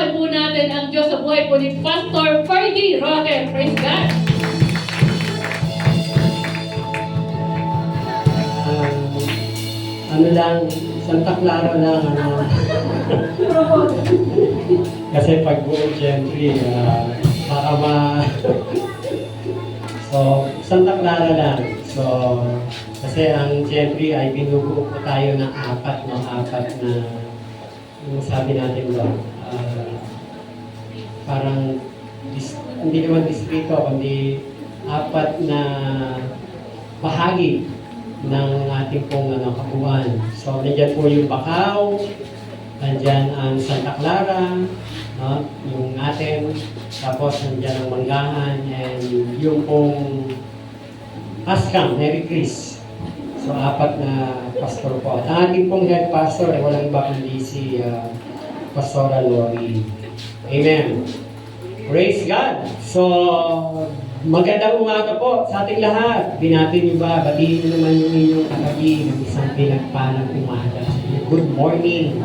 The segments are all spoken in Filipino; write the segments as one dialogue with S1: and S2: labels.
S1: Palakpakan po natin ang Diyos sa buhay po ni Pastor Fergie Roque. Praise God!
S2: Ano lang, Santa Clara lang, ano. Kasi pag buong gentry, baka So, Santa Clara lang. So, kasi ang gentry ay binubuo po tayo ng apat na, yung sabi natin doon, parang, hindi naman distrito, kundi apat na bahagi ng ating pong kabuuan. So, nandiyan po yung Bacau, nandiyan ang Santa Clara, no? Yung atin, tapos nandiyan ang Manggahan, and yung pong Paskang, Mary Chris. So, apat na pastor po. At ang ating pong head pastor ay walang iba kundi si Pastora Lori. Amen. Praise God! So, magandang umaga po sa ating lahat. Binati niyo ba? Batiin niyo naman yung inyong katabi ng isang pinagpalang umaga. Good morning!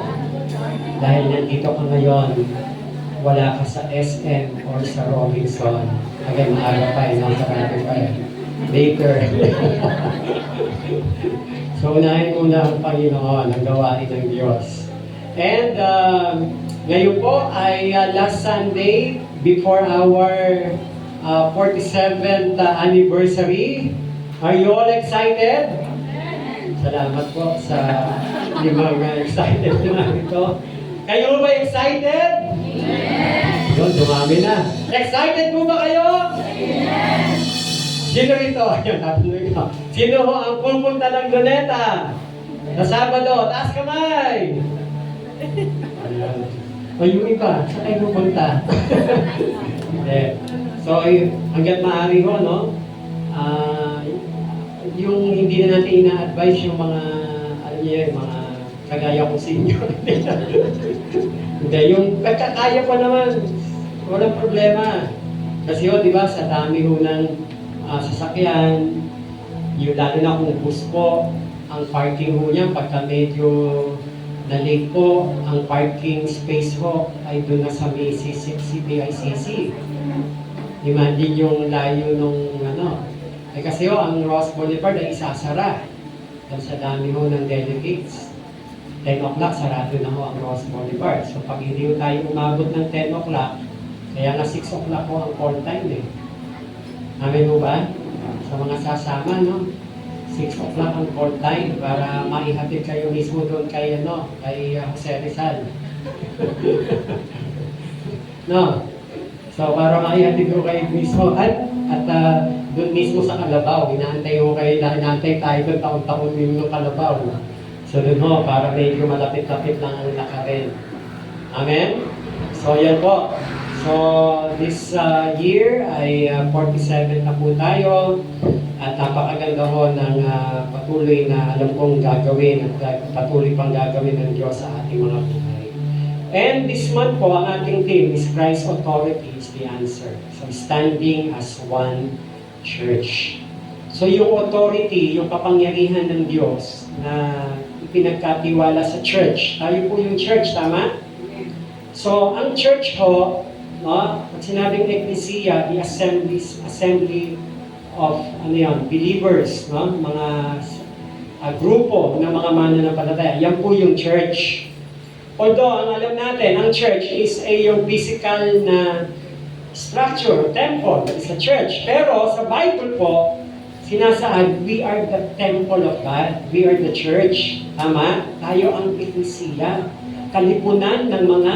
S2: Dahil nandito ka ngayon, wala ka sa SM or sa Robinson. Again, maaga pa eh, nasa kanya pa eh. Later. So, unahin muna ang Panginoon, ang gawain ng Diyos. And ngayon po ay last Sunday before our 47th anniversary. Are you all excited? Salamat po sa mga excited na ito. Kayo ba excited? Yes! Yun, dumami na. Excited po ba kayo? Yes! Sino rito? Sino ho ang pupunta ng Luneta? Sa Sabado, taas kamay! Ayan. O yung iba, saan kayo pupunta? So, hanggat maaari ho, no? Yung hindi na natin ina-advise yung mga, yung mga kagaya ko senior. Hindi, yung kaya pa naman, walang problema. Kasi ho, di ba, sa dami ho ng sasakyan, yung lalo na kung bus po, ang parking ho niya, pagka medyo na-late po, ang parking space ho ay doon na sa may CBICC. Imagine yung layo nung kasi ho, ang Ross Boulevard ay isasara. Dahil sa dami ho ng delegates. 10 o'clock, sarado na ho ang Ross Boulevard. So pag hindi ho tayo umabot ng 10 o'clock, kaya nga 6 o'clock ho ang call time eh. Amin mo ba? Sa mga sasama, no? 6 o'clock ang call time para maihatid kayo mismo doon kay, kay Jose Rizal. No? So, para maihatid ko kayo mismo at doon mismo sa Kalabaw, inaantay ko kayo, inaantay tayo doon taon-taon yung Kalabaw. So, doon ho, para medyo malapit-lapit lang ang lakarin. Amen? So, yan po. So, this year ay 47 na po tayo at napakaganda ho ng patuloy na alam kong gagawin at patuloy pang gagawin ng Diyos sa ating mga buhay. And this month po, ang ating theme is Christ's authority is the answer. So, standing as one church. So, yung authority, yung kapangyarihan ng Diyos na ipinagkatiwala sa church. Tayo po yung church, tama? So, ang church po, pag sinabing ecclesia, the assembly of believers, mga grupo ng mga mananampalataya. Yan po yung church. Although, ang alam natin, ang church is yung physical na structure, temple, that is a church. Pero sa Bible po, sinasaad, we are the temple of God. We are the church. Tama? Tayo ang ecclesia. Kalipunan ng mga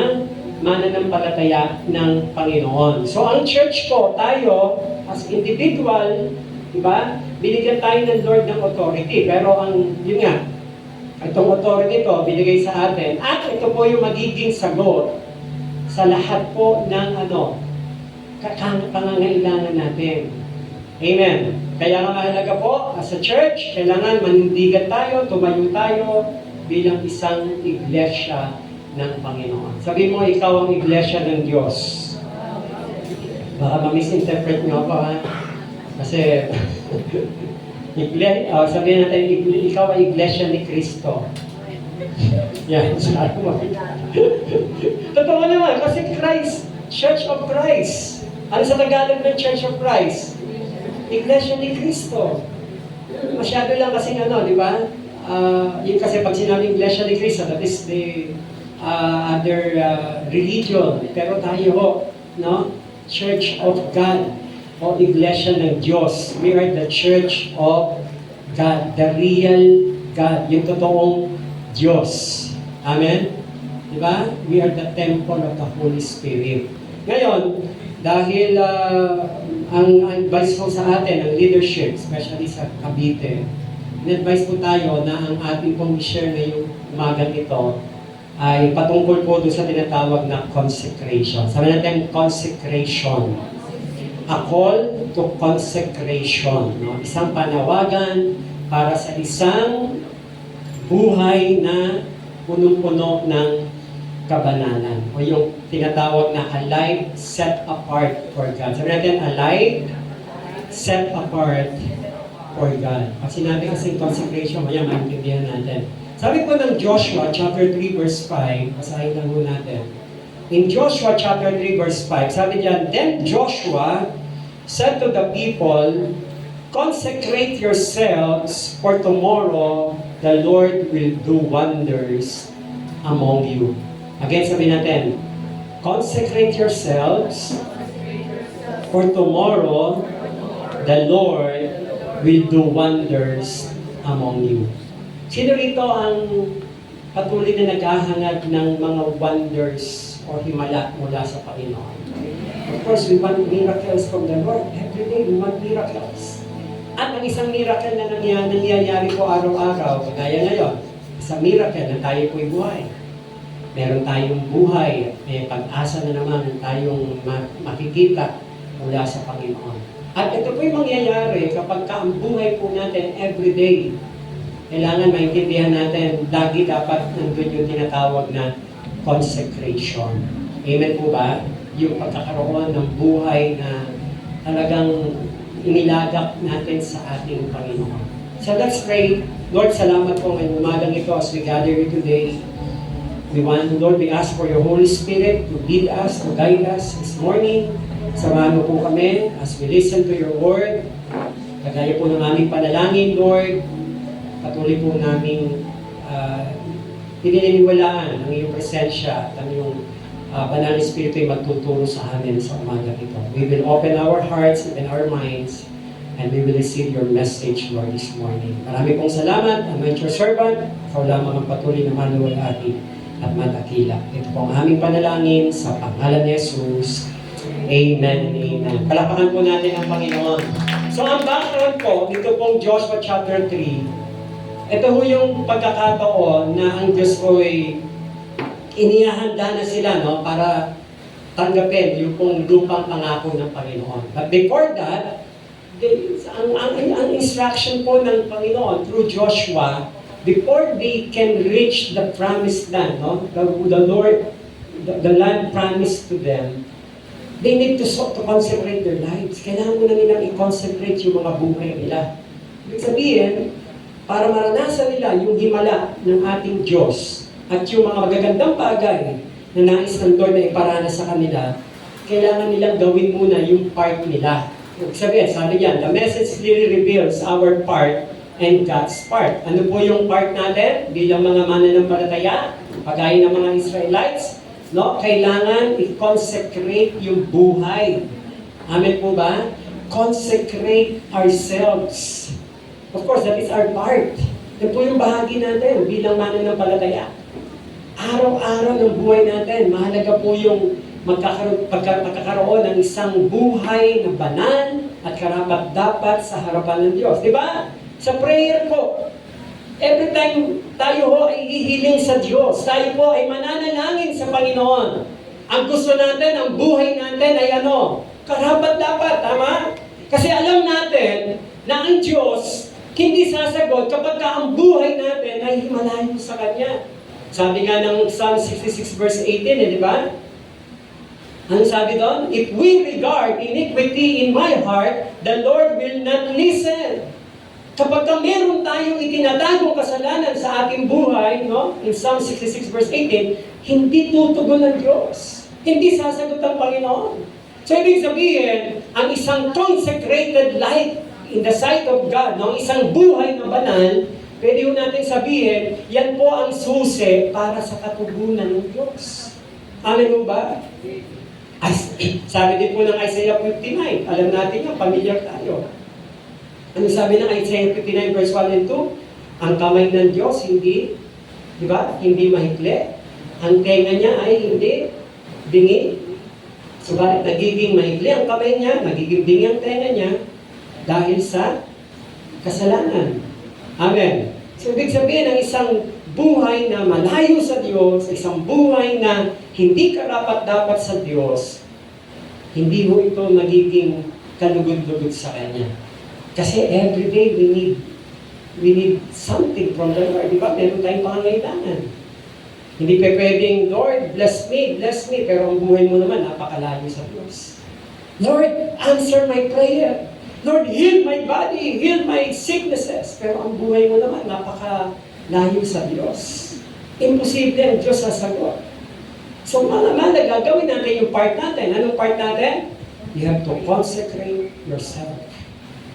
S2: mananampalataya ng Panginoon. So, ang church po, tayo, as individual, diba, binigyan tayo ng Lord ng authority. Pero yun nga, itong authority ko, binigay sa atin. At ito po yung magiging sagot sa lahat po ng pangangailangan natin. Amen. Kaya nga mahalaga po, as a church, kailangan manindigan tayo, tumayo tayo bilang isang iglesia ng Panginoon. Sabi mo, ikaw ang iglesia ng Diyos. Baka ma-misinterpret nyo ako, ha? Kasi, sabihin natin, ikaw ay iglesia ni Kristo. Yan, sabi mo. Totoo naman, kasi Kasi Christ, Church of Christ. Ano sa Tagalog ng Church of Christ? Iglesia ni Cristo. Masyado lang kasi di ba? Yun kasi pag sinabi Iglesia ni Cristo, that is the other religion. Pero tayo ho, no? Church of God o Iglesia ng Diyos. We are the Church of God, the real God, yung totoong Diyos. Amen? Diba? We are the temple of the Holy Spirit. Ngayon, dahil ang advice ko sa atin, ang leadership, especially sa Cavite, in-advise po tayo na ang ating pong share ngayong umagang ito ay patungkol po doon sa tinatawag na consecration. Sabi natin, consecration. A call to consecration. No? Isang panawagan para sa isang buhay na punong-puno ng kabanalan. O yung tinatawag na a life set apart for God. Sabi natin, a life set apart for God. Pag sinabi kasi consecration, maya maintindihan natin. Sabi po ng Joshua chapter 3 verse 5, basahin lang po natin. In Joshua chapter 3 verse 5, sabi diyan, then Joshua said to the people, consecrate yourselves, for tomorrow the Lord will do wonders among you. Again, sabi natin, consecrate yourselves, for tomorrow the Lord will do wonders among you. Sino rito ang patuloy na naghahangad ng mga wonders o himala mula sa Panginoon? Of course, we want miracles from the Lord. Every day, we want miracles. At ang isang miracle na nangyayari po araw-araw, kagaya ngayon, isang miracle na tayo po'y buhay. Meron tayong buhay, may pag-asa na naman tayong makikita mula sa Panginoon. At ito po'y mangyayari kapag ang buhay po natin everyday. Kailangan maintindihan natin, lagi dapat nandun yung tinatawag na consecration. Amen po ba? Yung pagkakaroon ng buhay na talagang inilagak natin sa ating Panginoon. So let's pray. Lord, salamat po ngayong umagang ito as we gather here today. Lord, we ask for your Holy Spirit to lead us, to guide us this morning. Samahan mo po kami as we listen to your word. Kagaya po ng aming panalangin, Lord, patuloy po namin pininiwalaan ang iyong presensya at ang iyong Banal Espiritu ay magtuturo sa amin sa umaga ito. We will open our hearts and our minds and we will receive your message, Lord, this morning. Marami pong salamat. Anoint your servant. Ikaw lamang ang patuloy na maluwalhati at matakila. Ito po ang aming panalangin sa pangalan ni Jesus. Amen and amen. Palapakan po natin ang Panginoon. So ang background po, dito pong Joshua chapter 3, ito po yung pagkakataon na ang Diyos po ay inihahanda na sila para tanggapin yung pong lupang pangako ng Panginoon. But before that, ang instruction po ng Panginoon through Joshua, before they can reach the promised land, the Lord, the land promised to them, they need to consecrate their lives. Kailangan mo na nilang i-consecrate yung mga buhay nila. Ibig sabihin, para maranasan nila yung himala ng ating Diyos at yung mga magagandang bagay na nais ng Lord na iparana sa kanila, kailangan nilang gawin muna yung part nila. Ibig sabihin, sabi yan, the message clearly reveals our part and God's part. Ano po yung part natin bilang mga mananampalataya, pagaya ng mga Israelites? Kailangan i-consecrate yung buhay. Amen po ba? Consecrate ourselves. Of course, that is our part. Yan po yung bahagi natin bilang mananampalataya. Araw-araw ng buhay natin, mahalaga po yung magkakaroon ng isang buhay na banal at karapat-dapat sa harapan ng Diyos. Di ba? Sa prayer po, every time tayo ho ay hihiling sa Diyos, tayo po ay mananalangin sa Panginoon. Ang gusto natin, ang buhay natin ay karapat-dapat, tama? Kasi alam natin na ang Diyos hindi sasagot kapag ang buhay natin ay himalayo sa Kanya. Sabi nga ng Psalm 66 verse 18, di ba? Ano sabi doon? If we regard iniquity in my heart, the Lord will not listen. Kapag meron tayong itinatagong kasalanan sa ating buhay, in Psalm 66 verse 18, hindi tutugon ng Diyos. Hindi sasagot ang Panginoon. So, ibig sabihin, ang isang consecrated life in the sight of God, ng isang buhay na banal, pwede ho natin sabihin, yan po ang susi para sa katugunan ng Diyos. Amen mo ba? Sabi din po ng Isaiah 59, alam natin yan, pamilyar tayo. Ano sabi ng Isaiah 59 verse 1 and 2? Ang kamay ng Diyos hindi, di ba? Hindi mahikli. Ang tenga niya ay hindi bingi. Subalit nagiging mahikli ang kamay niya, nagiging bingi ang tenga niya dahil sa kasalanan. Amen. So, ibig sabihin ng isang buhay na malayo sa Diyos, isang buhay na hindi karapat-dapat sa Diyos, hindi ho ito magiging kalugod-lugod sa Kanya. Kasi everyday we need something from the Lord. Di ba? Meron tayong pangangailangan. Hindi pa pwedeng, Lord, bless me, pero ang buhay mo naman, napakalayo sa Diyos. Lord, answer my prayer. Lord, heal my body, heal my sicknesses. Pero ang buhay mo naman, napakalayo sa Diyos. Imposible ang Diyos sasagot. So, mga gagawin natin yung part natin. Anong part natin? You have to consecrate yourself.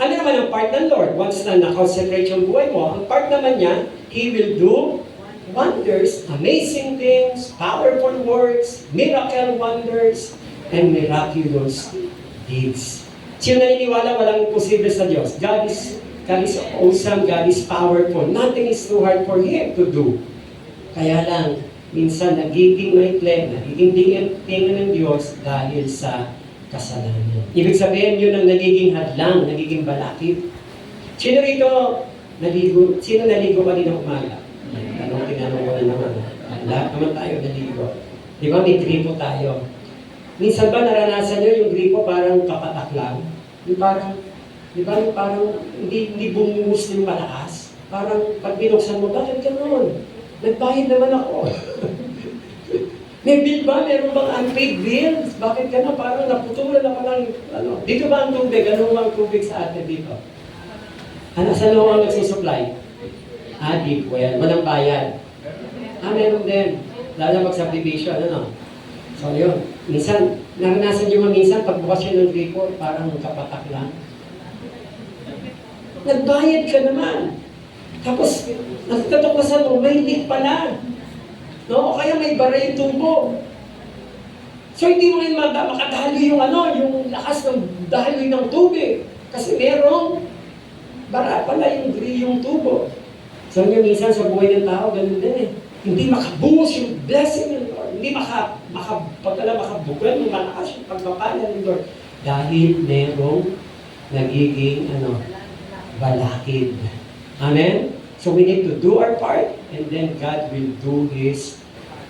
S2: Ano naman ang part ng Lord? Once na na-consecrate yung buhay mo, ang part naman niya, He will do wonders, amazing things, powerful works, miracle wonders, and miraculous deeds. Sino naniniwala walang imposible sa Diyos? God is awesome, God is powerful. Nothing is too hard for Him to do. Kaya lang, minsan nagiging maikli, nagiging tingin ng Diyos dahil sa kasalanan. Ibig sabihin, yun ang nagiging hadlang, nagiging balakid. Sino rito naligo? Sino naligo kanina umaga? Tinanong ko na naman. Lahat naman tayo naligo. Di ba may gripo tayo? Minsan ba naranasan nyo yung gripo parang kapatak lang? Yung parang hindi bumuhos ng malakas? Parang pag binuksan mo, bakit gano'n? Nagbayad naman ako. May bill ba? Meron bang unpaid bills? Bakit gano'n? Parang naputulan ako ng, dito ba ang tubig? Ano ba ang tubig sa atin dito? Saan ako ang nagsusupply? Deep well. Walang bayad. Meron din. Lalo mag-subdivision, So, yun. Minsan, naranasan nyo minsan, pagbukas yun ng gripo, parang kapatak lang. Nagbayad ka naman. Tapos, nagtatuklasan mo, may leak pala. O kaya may bara yung tubo. So, hindi mo rin makadali yung lakas ng daloy ng tubig. Kasi merong bara pala yung tubo. So, minsan sa buhay ng tao, ganun din eh. Hindi makabuhos yung blessing ng Lord. Hindi makabugan ng malakas yung pagpapala ng Lord. Dahil merong nagiging balakid. Amen? So we need to do our part and then God will do His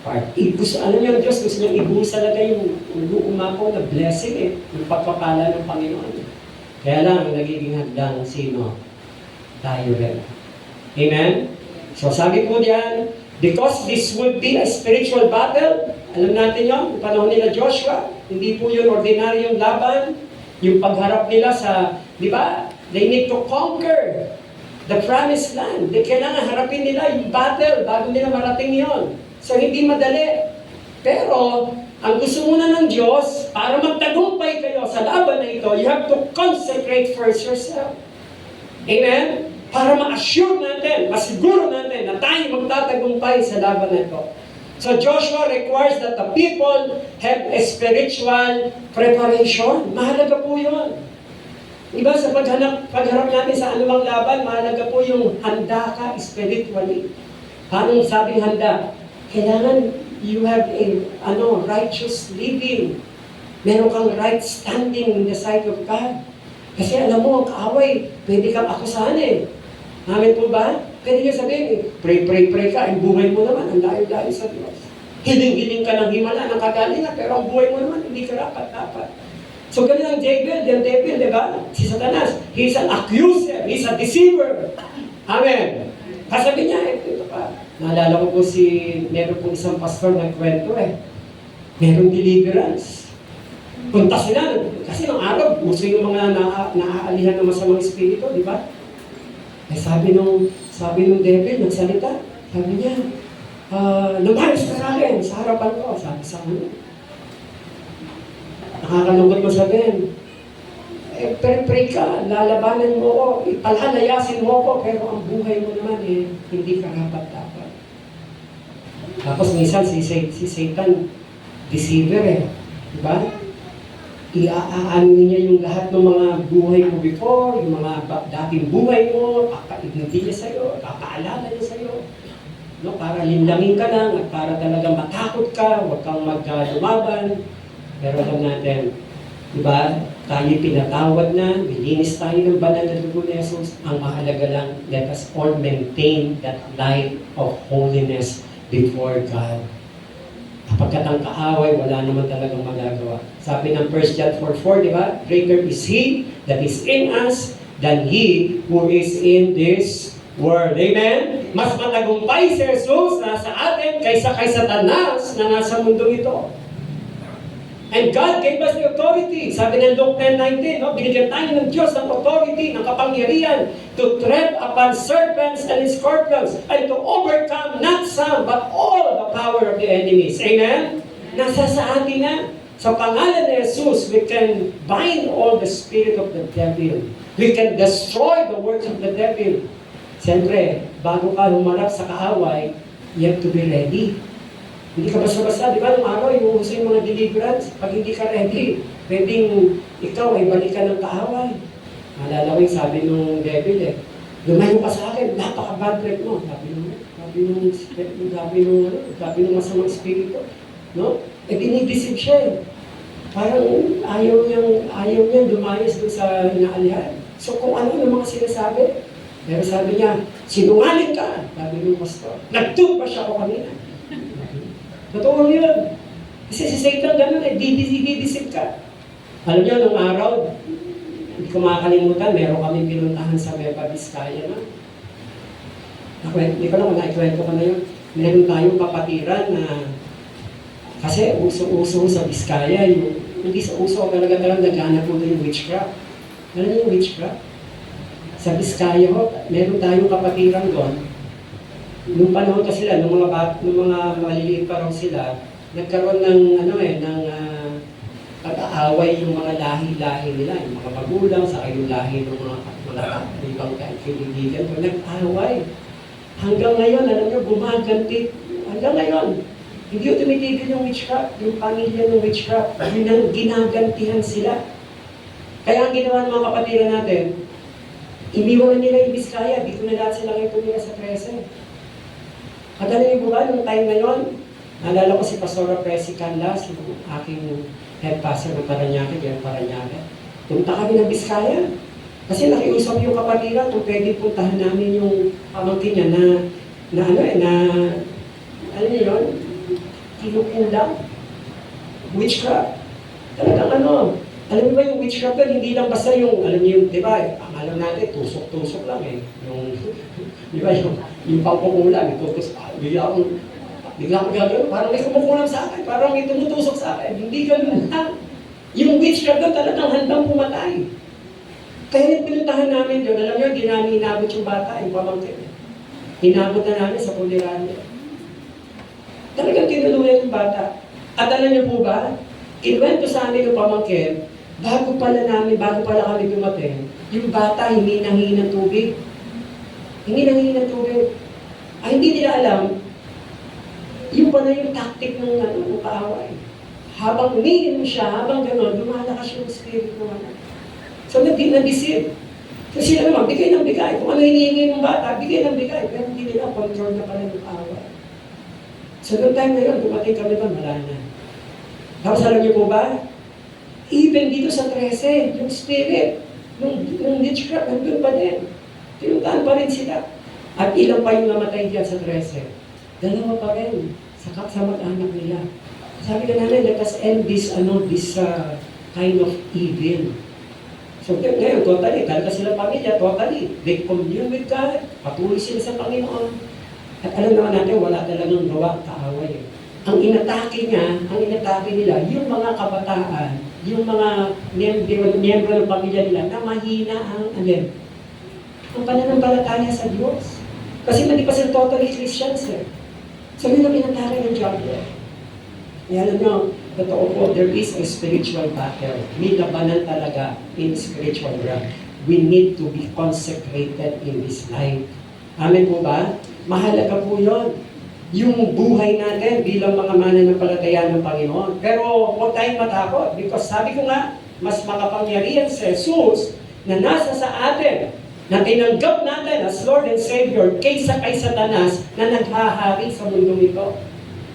S2: part. Alam niyo, Diyos gusto niyang ibuhos talaga yung umapaw na blessing eh. Yung pagpapala ng Panginoon. Kaya lang, nagiging hadlang sino? Tayo rin. Amen? So sabi po diyan, because this would be a spiritual battle, alam natin yun, yung panahon nila Joshua, hindi po yun ordinaryong laban, yung pagharap nila sa, di ba, they need to conquer the promised land. Kailangan harapin nila yung battle bago nila marating yon. So hindi madali. Pero, ang gusto muna ng Diyos, para magtagumpay kayo sa laban na ito, you have to consecrate first yourself. Amen? Para ma-assure natin, masiguro natin na tayo magtatagumpay sa laban na ito. So Joshua requires that the people have a spiritual preparation. Mahalaga po yun. Diba sa pagharap natin sa anumang laban, mahalaga po yung handa ka spiritually. Paano sabing handa? Kailangan you have a righteous living. Meron kang right standing in the sight of God. Kasi alam mo, ang kaaway, pwede kang akusahan eh. Amen po ba? Pwede niyo sabihin, pray ka, ang buhay mo naman, ang layo-layo sa Diyos. Hiling-hiling ka ng himala, ng kagalingan, pero ang buhay mo naman, hindi ka dapat. So ganun ang devil, di ba? Si Satanas, he's an accuser, he's a deceiver. Amen. Kasabi niya, ito pa. Naalala ko po meron po isang pastor nagkwento eh. Merong deliverance. Punta sila, kasi ng araw, gusto yung mga naaalihan ng masamang espiritu, di ba? Sabi nung devil, nagsalita, sabi niya, lumayas ka sa akin, sa harapan ko, sabi sa kanya. Nakakalungkot mo sabihin, pray ka, lalabanan mo ko, ipalalayasin mo ko, pero ang buhay mo naman hindi karapat-dapat. Tapos minsan si Satan, deceiver diba? Iaano niya yung lahat ng mga buhay mo before, yung mga dating buhay mo, papaignitin niya sa'yo, papaalala niya sa'yo. No, para linlangin ka lang at para talaga matakot ka, huwag kang maglumaban. Pero alam natin, diba, tayo pinatawad na, nilinis tayo ng banal na dugo ni Jesus. Ang mahalaga lang, let us all maintain that life of holiness before God. Kapagkat ang kaaway, wala naman talagang magagawa. Sabi ng 1 John 4:4, di ba? Greater is He that is in us than he who is in this world. Amen? Mas matagumpay si Jesus na sa atin kaysa kay Satanas na nasa mundo ito. And God gave us the authority. Sabi ng Luke 10:19, no? Binigyan tayo ng Diyos ng authority, ng kapangyarihan to tread upon serpents and scorpions and to overcome not some but all the power of the enemies. Amen? Nasa sa atin na. Sa pangalan ni Jesus, we can bind all the spirit of the devil. We can destroy the works of the devil. Siyempre, bago ka humarap sa kaaway, you have to be ready. Hindi ka basta-basta, di ba? Nung araw, iuuso yung mga deliverance. Pag hindi ka ready, pwedeng ikaw ay balikan ng kaaway. Malala ko yung sabi nung devil lumayo ka sa akin, napaka-bad trip mo. Sabi nung masamang espiritu. No? Dinidisip siya Parang ayaw niyang lumayas doon sa inaalihan. So kung ano ng mga sinasabi, pero sabi niya, sinungaling ka. Sabi nung pastor, nag-toothbrush ako kanina. Totoo yun. Kasi si Satan ganun didisip ka. Alam niyo, nung araw, hindi ko makakalimutan, meron kami pinuntahan sa Nueva Vizcaya na. Hindi ko lang kung naikwento ko na yun. Meron tayong kapatiran na, kasi uso-uso sa Vizcaya, hindi sa uso, talaga naghanap po yung witchcraft. Alam niyo yung witchcraft? Sa Vizcaya ho, meron tayong kapatiran doon. Nung panahon kasi sila, nung mga maliliit pa raw sila, nagkaroon ng pag-aaway yung mga lahi-lahi nila, yung mga magulang, sa yung lahi ng mga ibang kaibigan, nag-aaway. Hanggang ngayon, alam nyo, gumaganti. Hanggang ngayon, hindi yung tumitigil yung witchcraft, yung pamilya ng witchcraft, ginagantihan sila. Kaya ang ginawa ng mga kapatiran natin, iniwan nila yung Vizcaya, dito na lahat sila ngayon tumira sa 13. At alam niyo ba, nung time na yun, naalala ko si Pastora Presi Canlas, yung aking head pastor ng Paranaque, Punta kami ng Vizcaya. Kasi nakiusap yung kapatiran kung pwede puntahan namin yung pamangkin niya alam niyo yun, kinukulang, witchcraft. Talagang alam niyo ba yung witchcraft hindi lang basta yung, alam niyo yung, di ba, ang alam natin, tusok-tusok lang yung, di ba, yung pangkukulang, bigla akong gagawin, parang may kumukulang sa akin, parang may tumutusok sa akin, hindi ganun lang. Yung witchcraft doon talagang handang pumatay. Kaya yung pinuntahan namin doon, alam niyo, hindi namin inabot yung bata, yung pamangkin. Inabot na namin sa Puliranya. Talagang tinuluyan yung bata. At alam niyo po ba, inuwento sa amin yung pamangkin, bago pala kami dumating, yung bata hindi nanghingi ng tubig. Hindi nanghingi ng tubig. Ay, hindi nila alam, yung pala yung tactic ng kaaway. Habang umiinom siya, habang gano'n, lumalakas yung spirit ng anak. So, nag-deceive. So, sila naman, bigay ng bigay. Kung ano hinihingi ng bata, bigay ng bigay. Pero hindi nila control na pala yung kaaway. So, noong time na yun, dumating kami ba, wala na. Tapos alam niyo po ba, even dito sa 13, yung spirit, nung witchcraft, nandun pa din. Tinuntahan pa rin sila. At ilang pa yung namatay dyan sa 13. Dalawa pa rin sa mag-anak nila. Sabi ka namin, let us end this kind of evil. So ngayon, totally, talaga silang pamilya, totally. They commune with God, patuloy sila sa Panginoon. At alam naman natin, wala talagang gawa kaaway. Ang inatake nila, yung mga kabataan, yung mga miyembro ng pamilya nila na mahina ang pananampalataya sa Diyos. Kasi hindi pa sila totally Christians So yun ang inatake ng Diablo. Kaya alam nyo, Totoo po, there is a spiritual battle. May labanan talaga in spiritual realm. We need to be consecrated in this life. Amen po ba? Mahalaga po yun. Yung buhay natin bilang mga mananampalataya ng Panginoon. Pero huwag tayong matakot because sabi ko nga, mas makapangyarihan si Jesus na nasa sa atin, na tinanggap natin as Lord and Savior kaysa kay Satanas na naghahari sa mundong ito.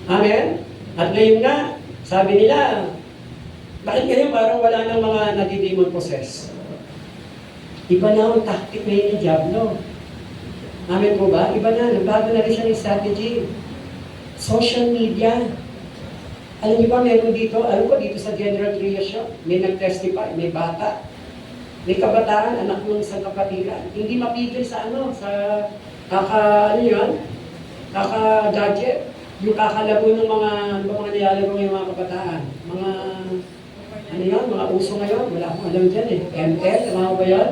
S2: Amen? At ngayon nga, sabi nila, bakit ngayon parang wala ng mga nadi-demon possess? Iba na ang tactic ngayon ng Diablo. Amen po ba? Iba na, nagbago na rin siya ng strategy. Social media. Alam niyo ba, meron dito, alam ko dito sa General Trias Shop, may nag-testify, may bata. May kabataan, anak ng isang kapatiran. Hindi mapigil sa kaka-gadget. Yung kakalaro ng mga nilalaro ng mga kabataan. Mga uso ngayon, wala akong alam dyan eh. ML, mga ba yan?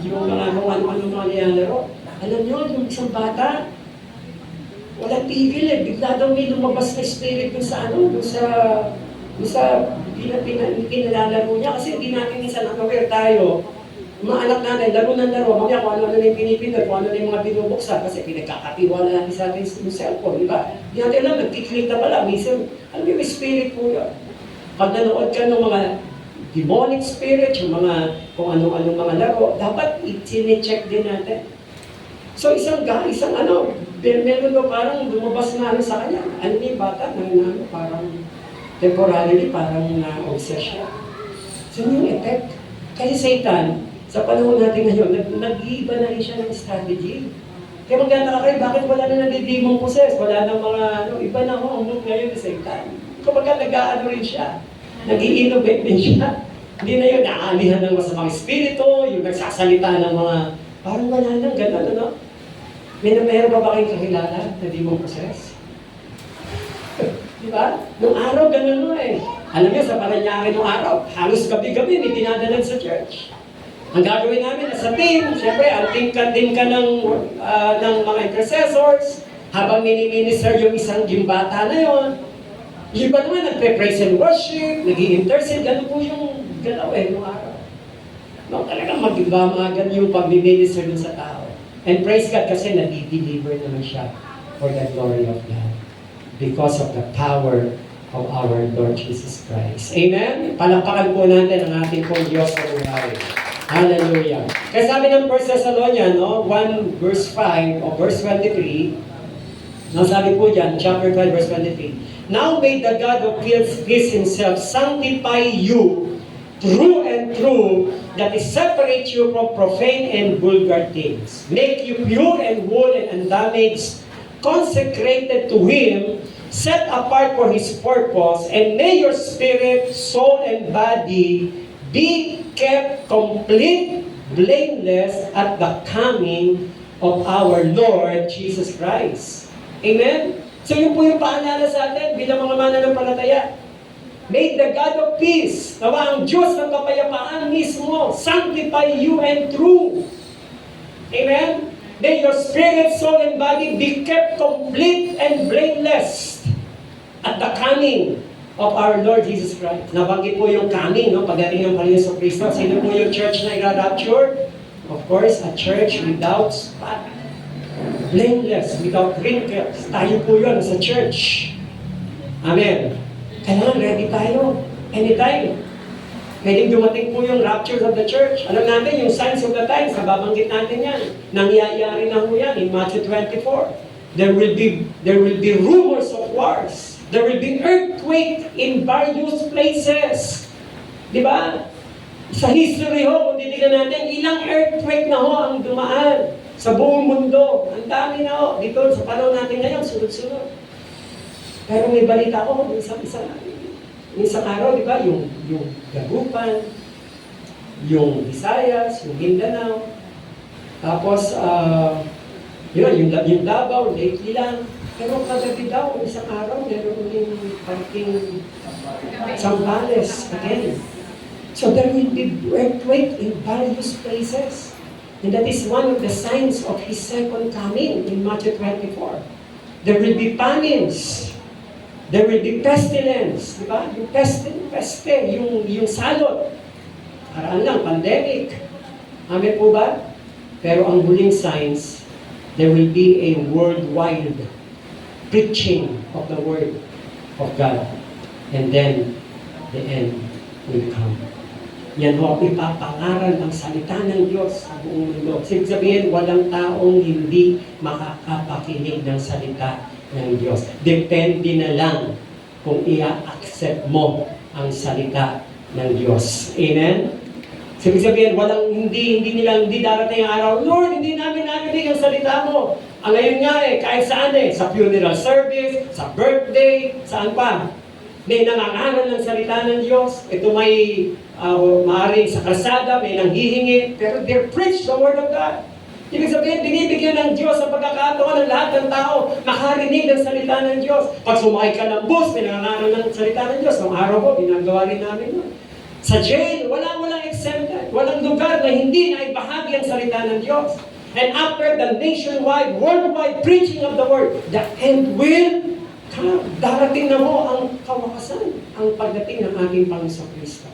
S2: Yung mga ano mga nilalaro. Alam nyo, yung isang bata, walang tigil eh. Bigla daw may lumabas na spirit dun sa pinalalaro niya. Kasi hindi natin minsan aware tayo. Mga anak natin, laro ng laro. Mamaya kung ano na yung pinipindot, kung ano na yung mga binubuksan. Kasi pinagkakatiwala natin sa atin yung cellphone, di ba? Hindi natin alam, nagkiklik na pala. Minsan, alam yung spirit po yun. Pag nanood ka ng mga demonic spirit, yung mga kung anong mga laro, dapat i-check din natin. So meron na parang lumabas na sa kanya. Ano yung bata? Parang temporarily, parang na-obsess siya. So yung effect. Kasi Satan, sa panahon natin ngayon, nag-iiba na rin siya ng strategy. Kaya magkataka kayo, bakit wala na nag-demon possess? Wala na mga iba na ang move ngayon ni Satan. Kumbaga nag-aano rin siya. Nag-i-innovate din siya. Hindi na yun, naalihan ng masamang espiritu, yung nagsasalita ng mga, parang wala nang gano'n, ano? Meron ba kayong kakilala na demon possess? Diba? Nung araw, ganun mo eh. Alam niyo, sa Paranaque nung araw, halos gabi-gabi may dinadalan sa church. Ang gagawin namin, sa team, siyempre, anting-kan din ka ng mga intercessors, habang mini-minister yung isang gimbata na yon. Yung iba naman, nagpe-praise and worship, nag-i-intercede, ganun po yung galaw eh, nung araw. No, talagang mag-iba yung pag-minister dun sa tao. And praise God kasi nadi-deliver naman siya for the glory of God. Because of the power of our Lord Jesus Christ. Amen? Palakpakan po natin ang ating pong Diyos sa buhay. Hallelujah. Kaya sabi ng 1 Thessalonians, 1 verse 5 o verse 23, sabi po dyan, chapter 12 verse 23, now may the God of peace himself sanctify you true and true, that is separate you from profane and vulgar things. Make you pure and whole and undamaged, consecrated to Him, set apart for His purpose, and may your spirit, soul, and body be kept complete, blameless at the coming of our Lord Jesus Christ. Amen? So yun po yung paalala sa atin bilang mga mananampalataya. May the God of peace, nawa ang Diyos ng kapayapaan mismo, sanctify you and true. Amen? May your spirit, soul, and body be kept complete and blameless at the coming of our Lord Jesus Christ. Nabanggit po yung coming, pagdating ng Panginoon sa Kristo. Sino po yung church na i-rapture? Of course, a church without spot, blameless, without wrinkles. Tayo po yun sa church. Amen. Kailangan ready tayo. Anytime. Pwedeng dumating po yung rapture of the church. Alam natin yung signs of the times, nababanggit natin yan. Nangyayari na po yan in Matthew 24. There will be rumors of wars. There will be earthquake in various places. Di ba? Sa history ho, kung titignan natin, ilang earthquake na ho ang dumaan sa buong mundo. Ang dami na ho. Dito sa panahon natin ngayon, sunod-sunod. Pero may balita ko, isang araw, di ba, yung Dagupan, yung Visayas, yung Mindanao, tapos, yung Davao, lately lang. Pero kagabi daw, isang araw, meron yung parking Zambales again. So there will be earthquake in various places. And that is one of the signs of His second coming in Matthew 24. There will be famines. There will be pestilence, di ba? Yung peste, yung salot. Karaan lang, pandemic. Amen po ba? Pero ang huling signs, there will be a worldwide preaching of the Word of God. And then, the end will come. Yan ho, ipapangaral ang salita ng Diyos sa buong mundo. Sabihin, walang taong hindi makakapakinig ng salita ng Diyos. Depende na lang kung i-accept mo ang salita ng Diyos. Amen? Sabihin, hindi darating ang araw, Lord, hindi namin narinig ang salita mo. Ang ngayon nga kahit saan sa funeral service, sa birthday, saan pa. May nangangaral ng salita ng Diyos. Ito may maaaring sa kalsada, may nanghihingi, pero they preach the Word of God. Ibig sabihin, binibigyan ng Diyos ang pagkakataon ng lahat ng tao makarinig ng salita ng Diyos. Pag sumakay ka ng bus, may nangangaral ng salita ng Diyos. Ang araw ko, ginagawa rin namin yun. Sa jail, walang exempted. Walang lugar na hindi na ibahagi ang salita ng Diyos. And after the nationwide, worldwide preaching of the Word, the end will come. Darating na mo ang kawakasan, ang pagdating ng ating Panginoon Kristo.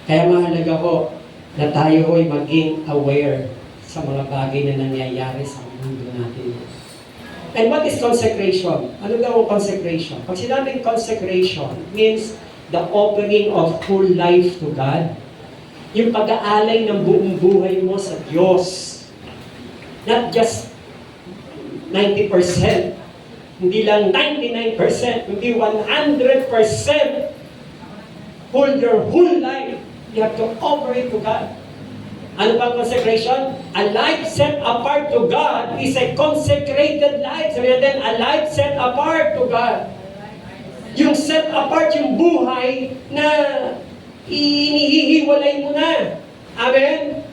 S2: Kaya mahalaga po na tayo ay maging aware sa mga bagay na nangyayari sa mundo natin. And what is consecration? Ano daw ang consecration? Pag sinabing consecration, means the offering of whole life to God. Yung pag-aalay ng buong buhay mo sa Diyos. Not just 90%, hindi lang 99%, hindi 100%. Your whole life, you have to offer it to God. Ano ba consecration? A life set apart to God is a consecrated life. Sabi natin, a life set apart to God. Yung set apart yung buhay na inihihiwalay mo na. Amen?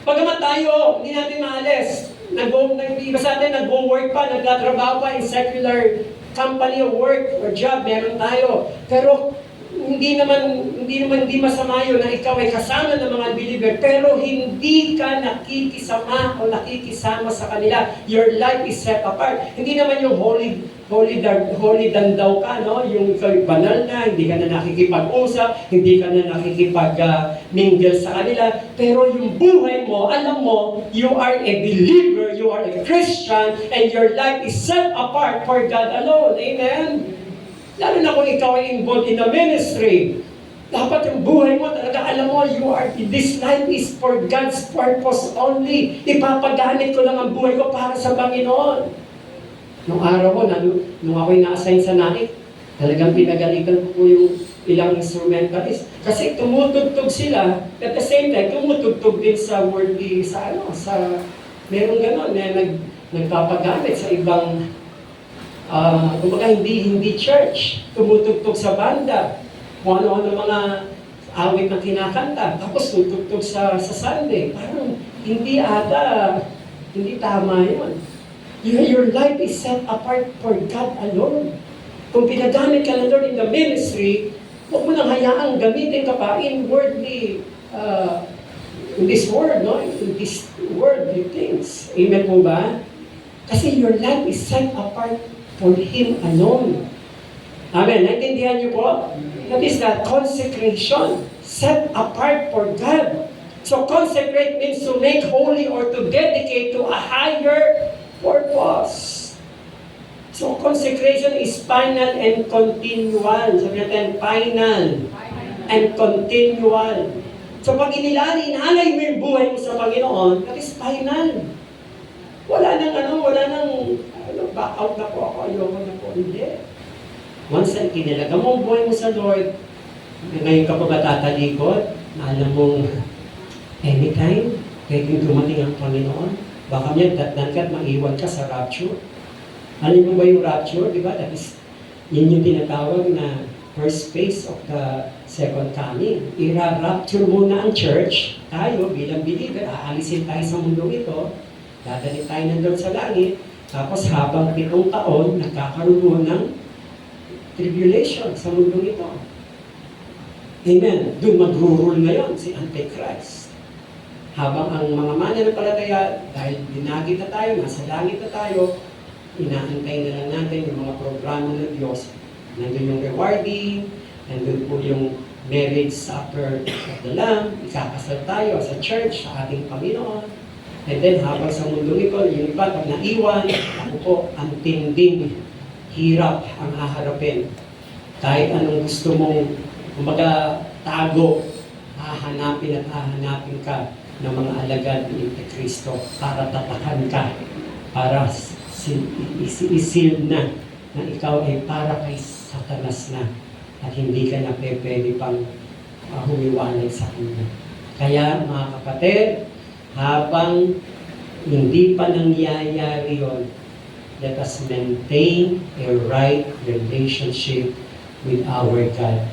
S2: Pagamat tayo, hindi natin maalis. Iba sa atin, nag-work pa, nagtatrabaho pa in secular company or work or job, meron tayo. Pero hindi masama yun na ikaw ay kasama ng mga believer, pero hindi ka nakikisama o nakikisama sa kanila. Your life is set apart. Hindi naman yung holy dandaw ka, no? Yung ikaw banal na, hindi ka na nakikipag-usap, hindi ka na nakikipag-mingle sa kanila. Pero yung buhay mo, alam mo, you are a believer, you are a Christian, and your life is set apart for God alone. Amen? Lalo na kung ikaw ay involved in the ministry. Dapat yung buhay mo, talaga alam mo, this life is for God's purpose only. Ipapagamit ko lang ang buhay ko para sa Panginoon. Nung araw ko, nung ako'y na-assign sa NAIC, talagang pinagalitan ko yung ilang instrumentalist. Kasi tumutugtog sila, at the same time, tumutugtog din sa worldly, merong gano'n, nagpapagamit sa ibang kumbaga hindi church, tumutugtog sa banda, kung ano-ano mga awit na kinakanta, tapos tutugtog sa Sunday. Parang hindi tama yun. Your life is set apart for God alone. Kung pinagamit ka ng Lord in the ministry, huwag mo nang hayaang gamitin ka pa in worldly, in this world, no? In this worldly things. Amen po ba? Kasi your life is set apart for Him alone. Amen. Naintindihan niyo po? That is the consecration. Set apart for God. So consecrate means to make holy or to dedicate to a higher purpose. So consecration is final and continual. Sabi natin, final and continual. So pag inalay mo yung buhay mo sa Panginoon, that is final. Wala nang back out na po ako, ayoko na po. Hindi. Once na kinalaga mo ang buhay mo sa Lord, ngayon ka pa ba tatalikod? Na alam mong anytime, pwedeng dumating ang Panginoon. Baka niya datnan ka at maiwan ka sa rapture. Alam mo ba yung rapture? Di ba? That is, yun yung tinatawag na first phase of the second coming. Ira-rapture muna ang church. Tayo bilang believer, aalisin tayo sa mundo ito. Dadalhin tayo ng Lord sa langit. Tapos habang 7 taon, nagkakaroon ng tribulation sa mundo ito. Amen. Doon mag-rule ngayon si Antichrist. Habang ang mga mananampalataya, dahil binagi na tayo, nasa langit na tayo, inaantay na lang natin yung mga programa ng Diyos Nandun yung rewarding, nandun po yung marriage supper of the Lamb, ikakasal tayo sa church, sa ating Panginoon. And then habang sa mundong ito, yung iba pag naiwan, ako po, ang tinding hirap ang haharapin. Kahit anong gusto mong kumbaga tago, hahanapin at hahanapin ka ng mga alagad ni Kristo para tatakan ka, para isil na ikaw ay para kay Satanas na at hindi ka na pwede pang humiwalay sa kanya. Kaya mga kapatid, habang hindi pa nangyayari yun, let us maintain a right relationship with our God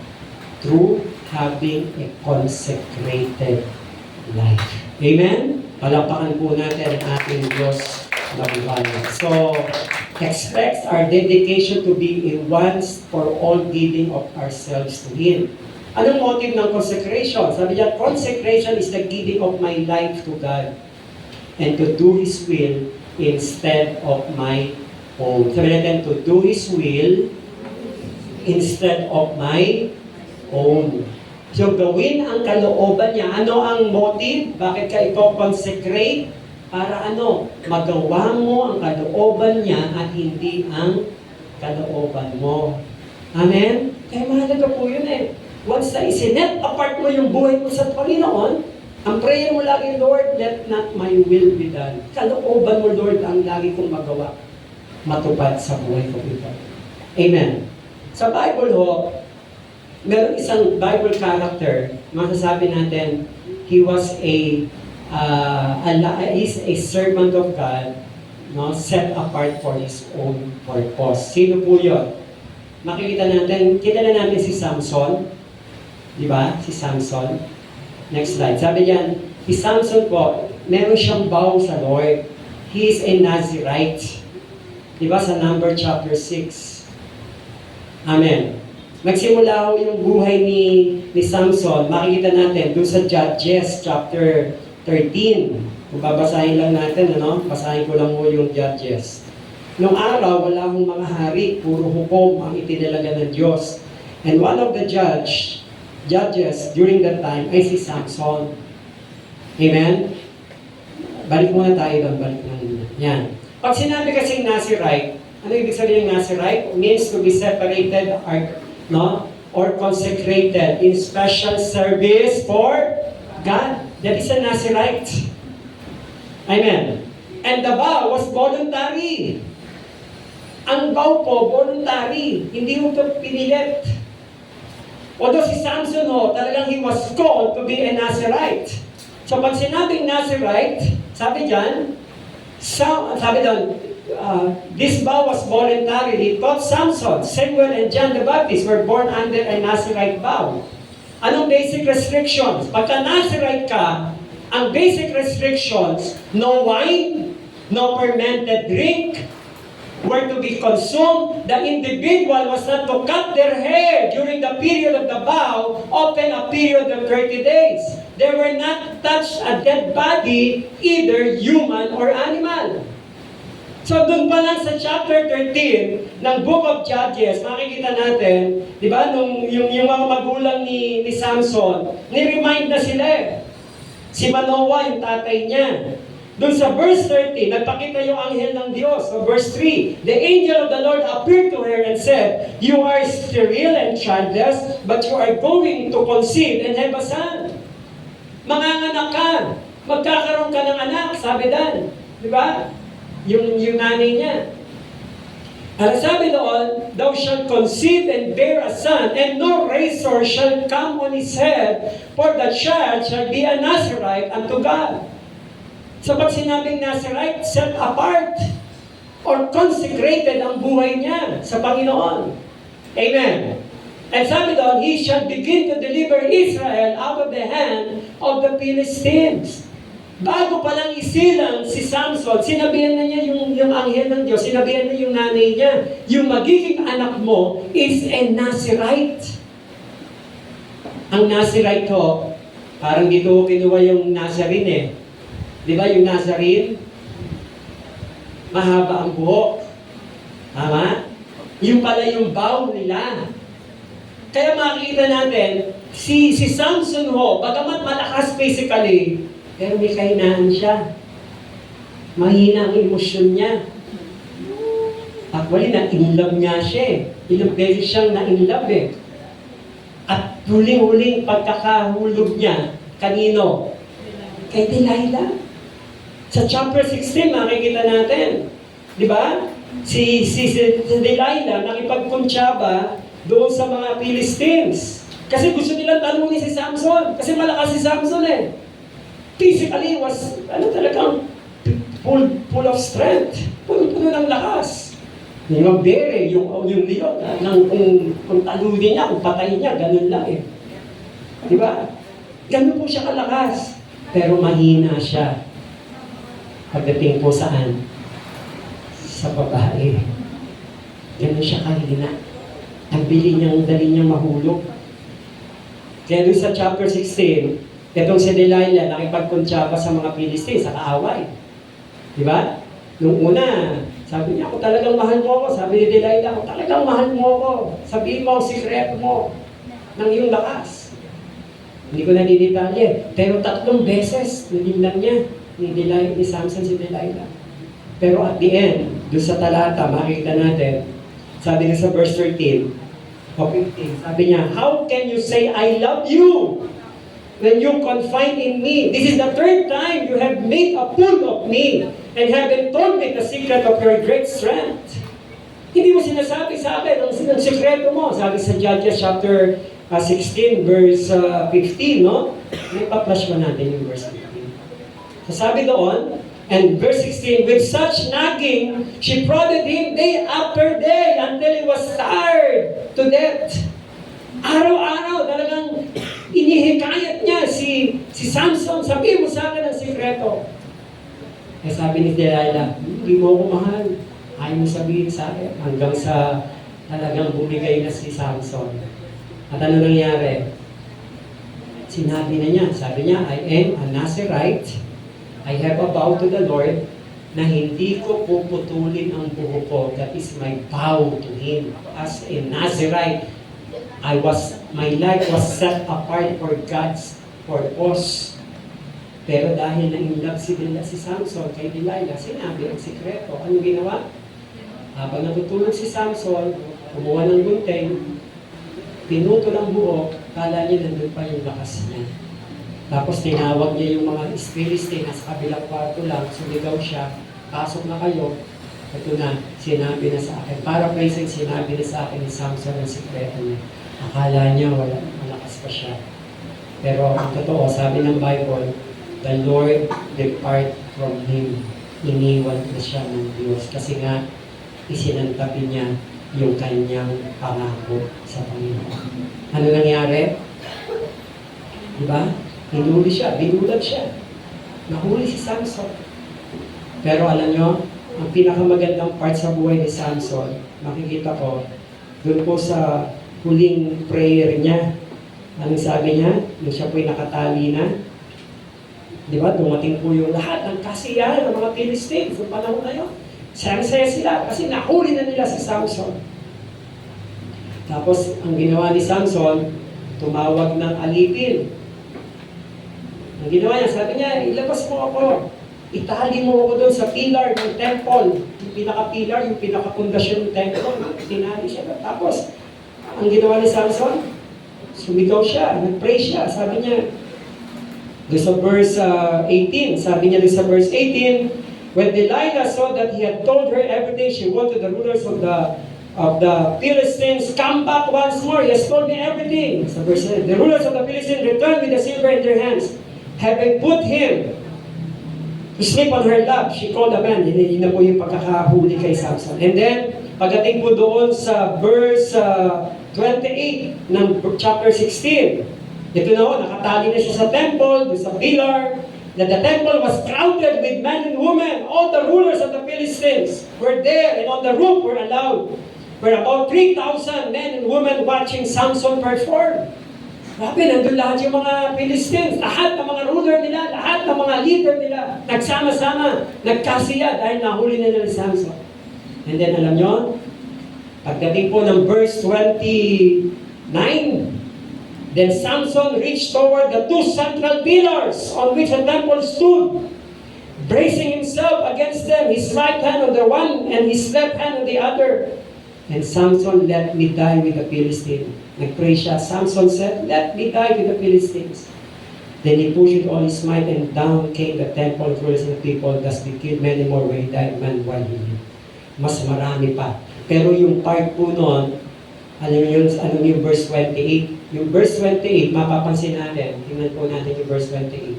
S2: through having a consecrated life. Amen? Palapakan po natin ang ating Diyos na buhay. So, expect our dedication to be a once for all giving of ourselves to Him. Anong motive ng consecration? Sabi niya, consecration is the giving of my life to God and to do His will instead of my own. Sabi natin, to do His will instead of my own. So, gawin ang kalooban niya. Ano ang motive? Bakit ka ito consecrate? Para ano? Magawa mo ang kalooban niya at hindi ang kalooban mo. Amen? Kaya mahalaga po yun eh. Once na isinet apart mo yung buhay mo sa Panginoon, ang prayer mo lagi, Lord, let not my will be done. Kalooban mo, Lord, ang lagi kong magawa. Matupad sa buhay ko ito. Amen. Sa Bible ho, meron isang Bible character, masasabi natin, he was he's a servant of God, no, set apart for his own purpose. Sino po yun? Makikita natin, kilala natin si Samson. Di ba? Si Samson. Next slide. Sabi diyan, si Samson po, meron siyang vow sa Lord. He is a Nazirite. Di ba? Sa number chapter 6. Amen. Nagsimula ho yung buhay ni Samson. Makikita natin doon sa Judges chapter 13. Kung babasahin lang natin, ano? Basahin ko lang mo yung Judges. Noong araw, wala akong mga hari, puro hukom ang itinalaga ng Diyos. And one of the judges during that time ay si Samson. Amen? Balik muna tayo doon, balik muna. Yan. Pag sinabi kasing Nazirite, ano ibig sabihin ng Nazirite? Means to be separated or consecrated in special service for God. That is a Nazirite. Amen. And the vow was voluntary. Ang vow po, voluntary. Hindi mo ito pinilit. Although si Samson talagang he was called to be a Nazirite. So pag sinabing Nazirite, sabi dyan, sabi doon, this vow was voluntary. Both Samson, Samuel, and John the Baptist were born under a Nazirite vow. Anong basic restrictions? Pagka Nazirite ka, ang basic restrictions, no wine, no fermented drink, were to be consumed. The individual was not to cut their hair during the period of the vow, often a period of 30 days. They were not to touch a dead body, either human or animal. So doon pa lang sa chapter 13 ng Book of Judges, makikita natin, di ba, yung mga magulang ni Samson, ni-remind na sila Si Manoah, yung tatay niya. Doon sa verse 30, nagpakita yung anghel ng Diyos. So verse 3, the angel of the Lord appeared to her and said, you are sterile and childless, but you are going to conceive and have a son. Manganganak ka. Magkakaroon ka ng anak, sabi Dan. Di ba? Yung nanay niya. Ang sabi doon, thou shalt conceive and bear a son, and no razor shall come on his head, for the child shall be a Nazirite unto God. So pag sinabing Nazirite, set apart or consecrated ang buhay niya sa Panginoon. Amen. And sabi doon, he shall begin to deliver Israel out of the hand of the Philistines. Bago palang isilang si Samson, sinabihan na niya yung anghel ng Diyos, sinabihan na yung nanay niya, yung magiging anak mo is a Nazirite. Ang Nazirite ho, parang dito kinuha yung Nazarene Di ba yung Nazarene? Mahaba ang buhok. Tama? Yung pala yung vow nila. Kaya makikita natin, si Samson ho, bagamat malakas physically, pero may kahinaan siya. Mahina ang emosyon niya. Actually, na-inlove nga siya eh. Ilang beses siyang na-inlove eh. At huling-huling pagkakahulog niya, kanino? Kay Delilah. Sa chapter 16, makikita natin. Di ba? Si Delilah nakipagkuntsaba doon sa mga Philistines. Kasi gusto nilang tanungin si Samson. Kasi malakas si Samson eh. Physically was, talagang full of strength. Puno ng lakas. Yung bere, yung leon, kung talunin niya, kung patayin niya, ganun lang eh. Di ba? Ganun po siya kalakas. Pero mahina siya. Pagdating po saan? Sa babae. Ganun siya kahina. Ang dali niyang mahulog. Kaya doon sa chapter 16, itong si Delilah nakipagkuntsaba sa mga Philistines, sa kaaway. Di ba? Nung una, sabi niya, ako talagang mahal mo ako. Sabi ni Delilah, ako talagang mahal mo ako. Sabihin mo ang sikreto mo ng iyong lakas. Hindi ko na didetalye. Pero 3 beses, nilingnan niya ni Samson si Delilah. Pero at the end, doon sa talata, makikita natin, sabi niya sa verse 13, o 15, sabi niya, how can you say, I love you, when you confide in me? This is the 3rd time you have made a fool of me, and haven't told me the secret of your great strength. Hindi mo sinasabi sa akin ang sikreto mo. Sabi sa Judges chapter 16, verse 15, no? May pa-flash pa natin yung verse 15. So sabi doon, and verse 16, with such nagging, she prodded him day after day until he was tired to death. Araw-araw, talagang inihikayat niya si Samson, sabihin mo sa akin ang sikreto. Eh sabi ni Delilah, hindi mo ako mahal. Ayaw mo sabihin sa akin. Hanggang sa talagang bumigay na si Samson. At ano nangyari? Sinabi na niya, sabi niya, I am a Nazirite. I have a vow to the Lord na hindi ko puputulin ang buhok ko. That is my vow to Him. As a Nazirite, my life was set apart for God's purpose. Pero dahil na-inlove si Samson kay Delilah, sinabi ang sikreto. Ano ginawa? Habang natutulog si Samson, kumuha ng gunting, pinutol ang buhok, kala niya nandun pa yung lakas niya. Tapos tinawag niya yung mga Philistine na sa kabilang kwarto lang, sumigaw siya, pasok na kayo, ito na, sinabi na sa akin. Para praising, sinabi na sa akin ni Samson ang sikreto niya. Akala niya malakas pa siya. Pero ang totoo, sabi ng Bible, the Lord depart from him. Iniwan na siya ng Diyos. Kasi nga, isinantabi niya yung kanyang pangako sa Panginoon. Ano nangyari? Diba? Hinuli siya, binulag siya. Nahuli si Samson. Pero alam nyo, ang pinakamagandang part sa buhay ni Samson, makikita ko, doon po sa huling prayer niya. Anong sabi niya? Nung siya po'y nakatali na. Di ba? Dumating po yung lahat ng kasiyahan ng mga Philistines sa panahon na yun. Saya-saya sila kasi nahuli na nila si Samson. Tapos, ang ginawa ni Samson, tumawag ng alipin. Ang ginawa niya, sabi niya, ilabas mo ako. Itali mo ako doon sa pillar ng temple. Yung pinaka-pillar, yung pinaka-pundasyon ng temple. Tinali siya. Tapos, ang ginawa ni Samson, sumigaw siya, nag-pray siya. Sabi niya, doon sa verse 18, sabi niya doon sa verse 18, when Delilah saw that he had told her everything, she went to the rulers of the Philistines, come back once more, he has told me everything. Sa verse 7, the rulers of the Philistines returned with the silver in their hands. Having put him to sleep on her lap, she called a man. Yun na po yung pagkakahuli kay Samson. And then, pagdating po doon sa verse 28 ng chapter 16, ito na ho, nakatali na siya sa temple, sa pillar, that the temple was crowded with men and women. All the rulers of the Philistines were there, and on the roof were about 3,000 men and women watching Samson perform. Grabe, nandun lahat yung mga Philistines, lahat ng mga ruler nila, lahat ng mga leader nila, nagsama-sama, nagkasiya dahil nahuli na nila si Samson. And then alam nyo, Pagdating po ng verse 29, then Samson reached toward the two central pillars on which the temple stood, bracing himself against them, his right hand on the one and his left hand on the other. And Samson, let me die with the Philistines. Nagpray siya. Samson said, let me die with the Philistines. Then he pushed with all his might, and down came the temple rulers and the people. Thus they killed many more where he died man while he lived. Mas marami pa. Pero yung part po noon, alam niyo yung verse 28? Yung verse 28, mapapansin natin. Tingnan po natin yung verse 28.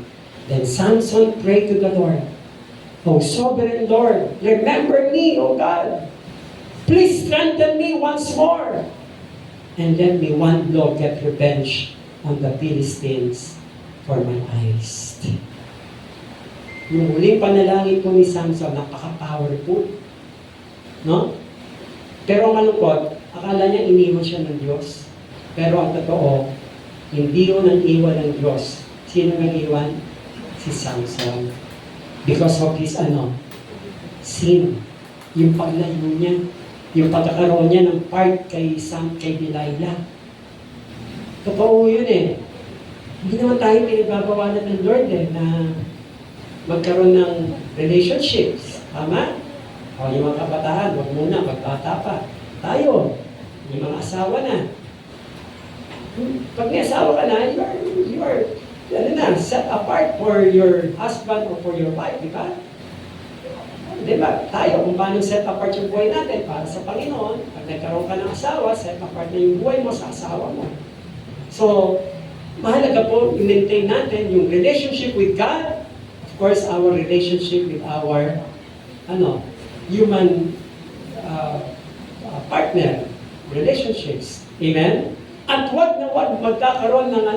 S2: Then Samson prayed to the Lord, O sovereign Lord, remember me, O God. Please strengthen me once more. And let me one blow get revenge on the Philistines for my eyes. Yung huling panalangin po ni Samson, napaka-powerful. No? Pero malungkot, akala niya iniwan siya ng Diyos. Pero ang totoo, hindi yun ang iwan ng Diyos. Sino nang iwan? Si Samson. Because of his sin. Yung paglayo niya. Yung pagkakaroon niya ng part kay Delilah. Totoo yun eh. Hindi naman tayo pinagbabawalan ng Lord na magkaroon ng relationships. Tama? O yung mga kabataan, wag muna, magbata pa. Tayo, yung mga asawa na. Pag may asawa ka na, you are set apart for your husband or for your wife, di ba? Di ba? Tayo, kung paano set apart yung buhay natin para sa Panginoon, pag nagkaroon ka ng asawa, set apart na yung buhay mo sa asawa mo. So, mahalaga po, i-maintain natin yung relationship with God, of course, our relationship with our, human partner, relationships. Amen? At wag magkakaroon ng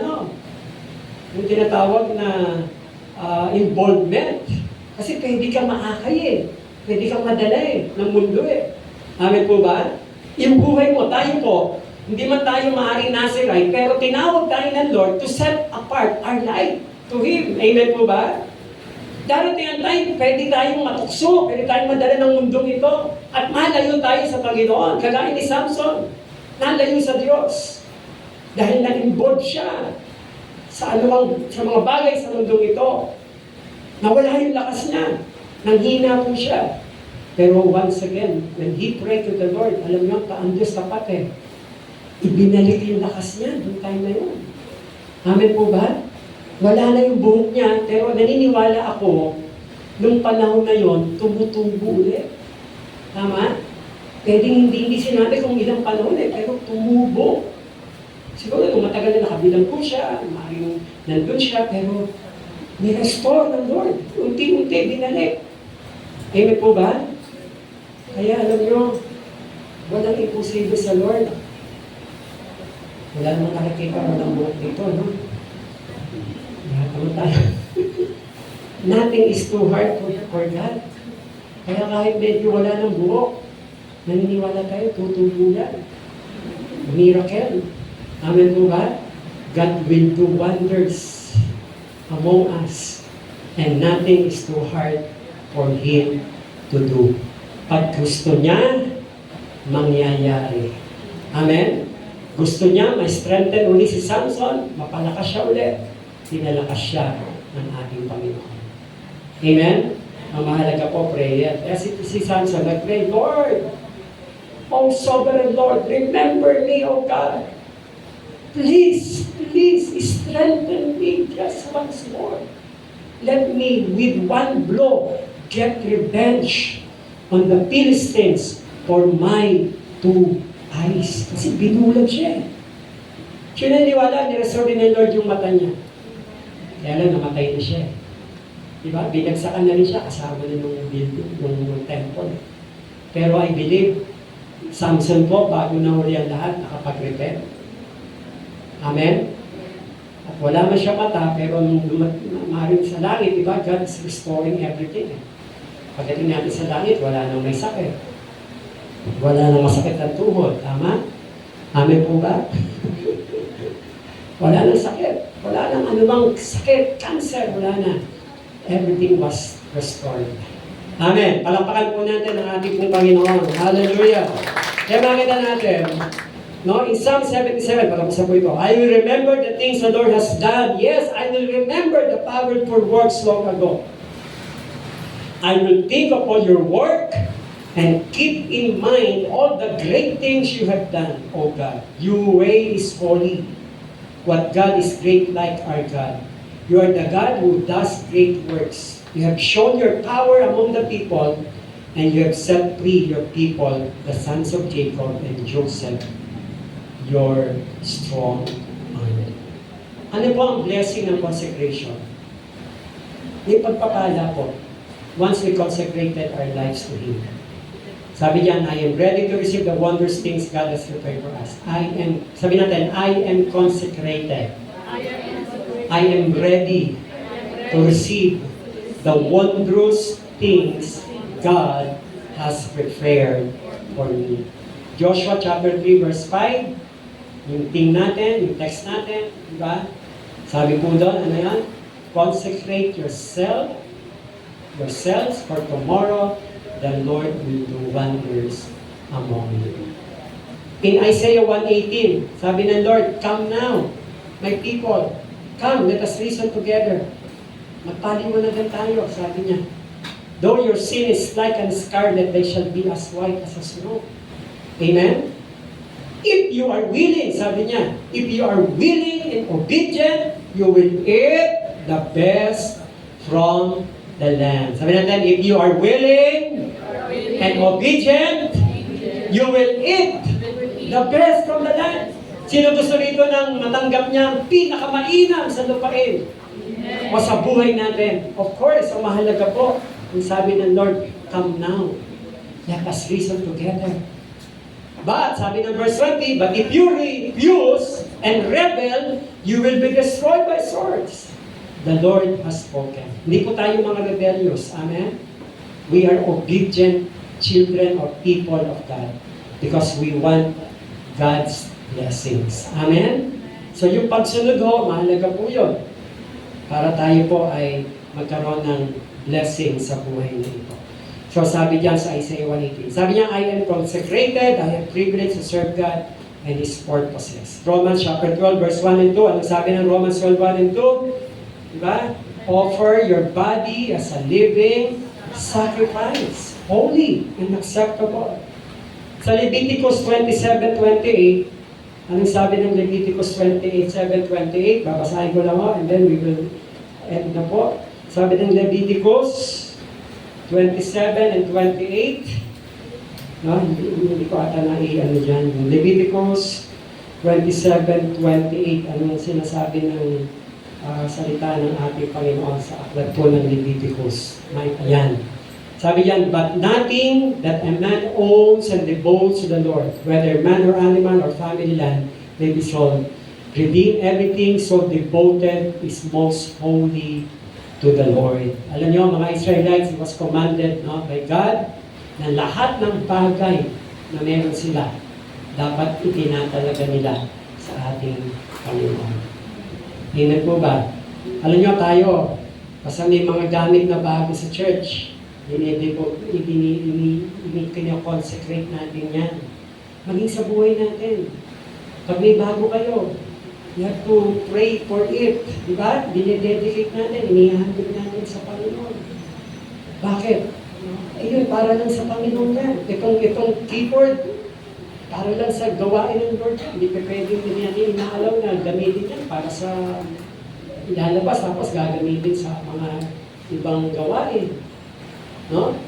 S2: yung tinatawag na involvement. Kasi pwede kang maakay eh. Pwede kang madala eh, ng mundo eh. Amen po ba? Yung buhay mo, tayo po, hindi man tayo maaaring nasiray, pero tinawag tayo ng Lord to set apart our life to Him. Amen po ba? Darating ang time, pwede tayong matukso, pwede tayong madala ng mundong ito, at malayo tayo sa Panginoon, kagaya ni Samson, nalayo sa Diyos. Dahil na-involve siya sa mga bagay sa mundong ito. Nawala yung lakas niya. Nanghina po siya. Pero once again, when he prayed to the Lord, alam niyo, ang Diyos tapat eh. Ibinalik yung lakas niya noong time na yun. Amen po ba? Wala na yung buhok niya, pero naniniwala ako, nung panahon na yon, tumutubo ulit. Tama? Pwedeng hindi sinabi kung ilang panahon eh, pero tumubo. Siguro nung matagal na nakabilang po siya, maaaring nandun siya, pero ni-restore ng Lord. Unti-unti, binalik. Amen po ba? Kaya alam nyo, walang imposible sa Lord. Wala namang nakikita mo ng buhok dito, no? Lahat tayo. Nothing is too hard for God. Kaya kahit medyo wala ng buhok, naniniwala tayo, tutubo yan. Miracle. Amen po ba? God will do wonders among us. And nothing is too hard for Him to do. Pag gusto niya, mangyayari. Amen? Gusto niya, may strengthen uli si Samson, mapalakas siya ulit. Pinalakas siya ng ating Panginoon. Amen? Ang mahalaga po, prayer. Kaya si Samson nag-pray, Lord, O sovereign Lord, remember me, O God. Please strengthen me just once more. Let me, with one blow, get revenge on the Philistines for my two eyes. Kasi binulag siya eh. Siya naniwala, nirestore ni Lord yung mata niya. Kaya lang, namatay na siya. Diba? Binagsakan na rin siya, kasama na nung building, nung temple. Pero I believe, Samson po, bago na huli ang lahat, nakapag-repent. Amen? At wala man siya mata, pero nung maaaring sa langit, diba? God is restoring everything. Pagdating natin sa langit, wala nang may sakit. Wala nang masakit ang tuhod. Tama? Amen po ba? Wala nang sakit. Wala nang anumang sakit, cancer, wala na. Everything was restored. Amen. Palakpakan po natin ang ating pong Panginoon. Hallelujah. Kaya makita natin, no, in Psalm 77, patapusan po ito, I will remember the things the Lord has done. Yes, I will remember the powerful works long ago. I will think upon your work and keep in mind all the great things you have done, O God. Your way is holy. What God is great like our God. You are the God who does great works. You have shown your power among the people, and you have set free your people, the sons of Jacob and Joseph, your strong arm. Ano po ang blessing ng consecration? May pagpapala po once we consecrated our lives to Him. Sabi niyan, I am ready to receive the wondrous things God has prepared for us. Sabi natin, I am consecrated. I am ready to receive the wondrous things God has prepared for me. Joshua chapter 3 verse 5, yung thing natin, yung text natin, di ba? Sabi po doon, ano yan? Consecrate yourselves for tomorrow, the Lord will do wonders among you. In Isaiah 1:18, sabi ng Lord, come now, my people, come, let us reason together. Magpaliwanagan tayo, sabi niya. Though your sin is like an scarlet, they shall be as white as a snow. Amen? If you are willing, sabi niya, if you are willing and obedient, you will eat the best from the land. Sabi natin, if you are willing and obedient, you will eat the best from the land. Sino gusto rito ng matanggap niya ang pinakamainam sa lupain o sa buhay natin? Of course, ang mahalaga po, ang sabi ng Lord, come now. Let us reason together. But, sabi ng verse 20, but if you refuse and rebel, you will be destroyed by swords. The Lord has spoken. Hindi po tayo mga rebellious. Amen? We are obedient children or people of God because we want God's blessings. Amen? So yung pagsunod ho, mahalaga po yun. Para tayo po ay magkaroon ng blessing sa buhay na ito. So sabi diyan sa Isaiah 1:18. Sabi niya, I am consecrated, I have privilege to serve God and His purposes. Romans chapter 12 verse 1 and 2. Ano sabi ng Romans 12, 1 and 2? Diba? Offer your body as a living sacrifice, holy and acceptable. Sa Leviticus 27:28, anong sabi ng Leviticus 27:28? Babasahin ko lang ho, and then we will end na po. Sabi ng Leviticus 27 and 28, no, hindi ko ata na-ano dyan. Leviticus 27:28, anong sinasabi ng salita ng ating Panginoon sa aklat po ng Leviticus. Ayan. Sabi yan, but nothing that a man owns and devotes to the Lord, whether man or animal or family land, may be sold. Redeem everything so devoted is most holy to the Lord. Alam niyo, mga Israelites, it was commanded by God na lahat ng bagay na meron sila, dapat itinatalaga nila sa ating Panginoon. Amen po ba? Alam niyo tayo, kasi may mga gamit na bago sa church, consecrate natin yan. Maging sa buhay natin. Pag may bago kayo, you have to pray for it. Diba? Dinededicate natin, inihandog natin sa Panginoon. Bakit? Ayun, para lang sa Panginoon yan. Itong keyboard, para lang sa gawain ng Lord yan. Hindi pa pwedeng natin inaalaw na gamitin yan para sa ilalabas, tapos gagamitin sa mga ibang gawain. No?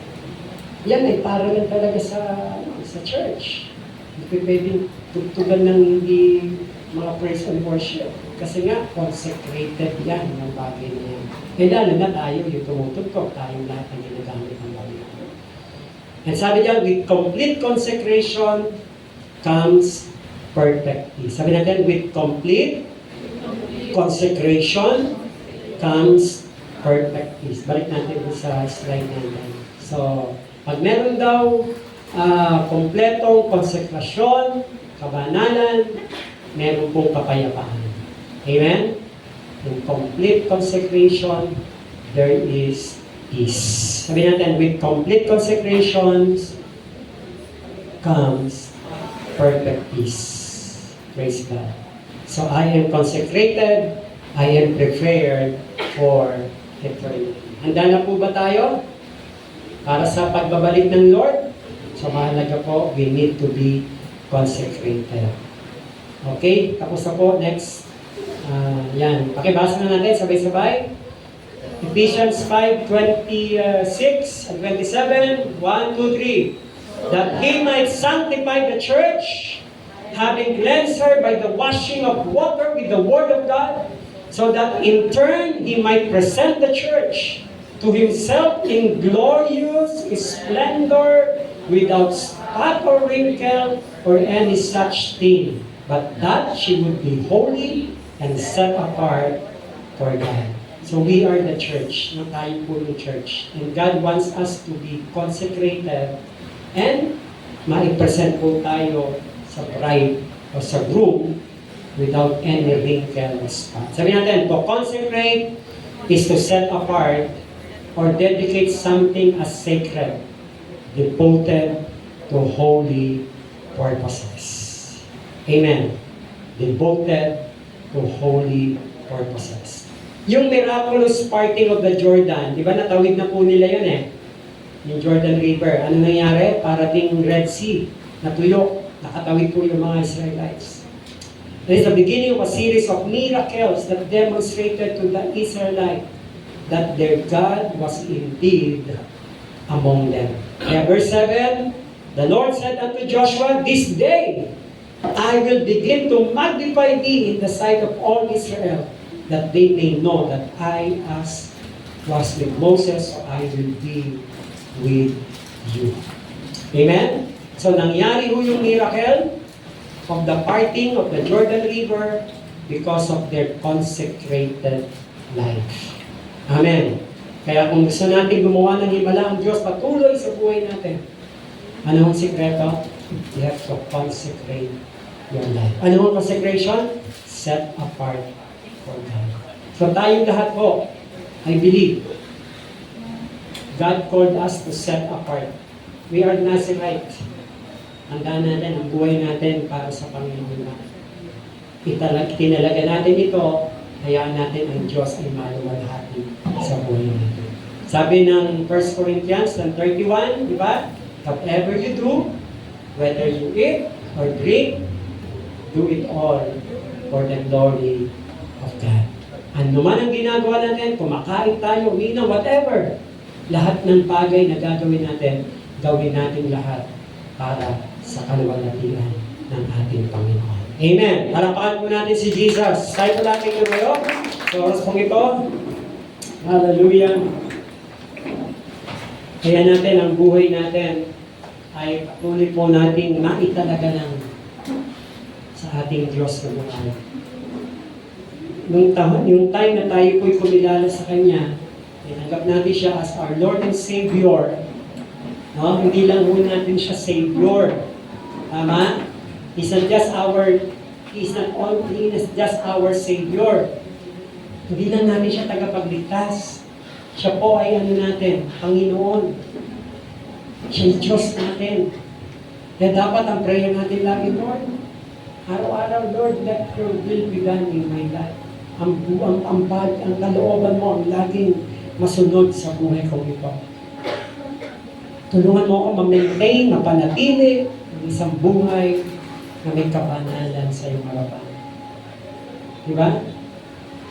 S2: Yan ay para lang talaga sa church. Hindi pa pwedeng tugtugan ng hindi mga praise and worship. Kasi nga, consecrated yan ng bagay na yan. Kaya lalo na tayo, yung tumutugtog, tayong lahat ang ginagamit ng Panginoon. And sabi niya, with complete consecration comes perfect peace. Sabi natin, with complete consecration comes perfect peace. Balik natin sa slide natin. So, pag meron daw kompletong konsekrasyon, kabanalan, meron pong kapayapaan. Amen? In complete consecration, there is peace. Sabi natin, with complete consecration comes perfect peace. Praise God. So I am consecrated, I am prepared for eternity. Handa na po ba tayo? Para sa pagbabalik ng Lord? So mahalaga po, we need to be consecrated. Okay, tapos na po. Next. Yan. Pakibasa na natin, sabay-sabay. Ephesians 5:26 and 27. 1, 2, 3. That He might sanctify the church, having cleansed her by the washing of water with the word of God, so that in turn He might present the church to Himself in glorious splendor, without spot or wrinkle or any such thing, but that she would be holy and set apart for God. So we are the church, na tayo po yung church. And God wants us to be consecrated and maipresent po tayo sa bride o sa groom without any wrinkle or spot. Sabi natin, to consecrate is to set apart or dedicate something as sacred, devoted to holy purposes. Amen. Devoted to holy purposes. Yung miraculous parting of the Jordan, di ba natawid na po nila yun eh? Yung Jordan River. Ano nangyari? Parating Red Sea. Natuyok. Nakatawid po yung mga Israelites. It is the beginning of a series of miracles that demonstrated to the Israelites that their God was indeed among them. Kaya verse 7, the Lord said unto Joshua, this day I will begin to magnify thee in the sight of all Israel, that they may know that I was with Moses, so I will be with you. Amen? So nangyari ho yung miracle of the parting of the Jordan River because of their consecrated life. Amen. Kaya kung gusto natin gumawa ng himala ang Diyos patuloy sa buhay natin, ano ang sikreto? You have to consecrate your life. Ano ang consecration? Set apart for God. So tayong lahat po, I believe, God called us to set apart. We are Nazirite. Handa natin ang buhay natin para sa Panginoon natin. Tinalaga natin ito, hayaan natin ang Diyos ay maluwalhati sa buhay natin. Sabi ng 1 Corinthians 31, di ba? Whatever you do, whether you eat or drink, do it all for the glory of God. Ano man ang ginagawa natin, kumakain tayo, uminom, whatever, lahat ng bagay na gagawin natin, gawin natin lahat para sa kaluwalhatian ng ating Panginoon. Amen. Harapan po natin si Jesus. Tayo po natin yung ngayon. Sa oras pong ito. Hallelujah. Kaya natin ang buhay natin ay patuloy po nating maitalaga lang sa ating Diyos na buhay. Yung time na tayo po'y kumilala sa Kanya, tinanggap natin siya as our Lord and Savior. No? Hindi lang po natin siya Savior. Tama? He's not just our Savior. Hindi lang natin siya tagapagligtas. Siya po ay ano natin, Panginoon. Siya yung Diyos natin. Kaya dapat ang prayer natin lagi, Lord, araw-araw, Lord, let your will be done in my life. Ang kalooban mo, ang laging masunod sa buhay ko ito. Tulungan mo ako ma-maintain, mapanatili, ang isang buhay na may kapanalan sa iyong harapan. Diba?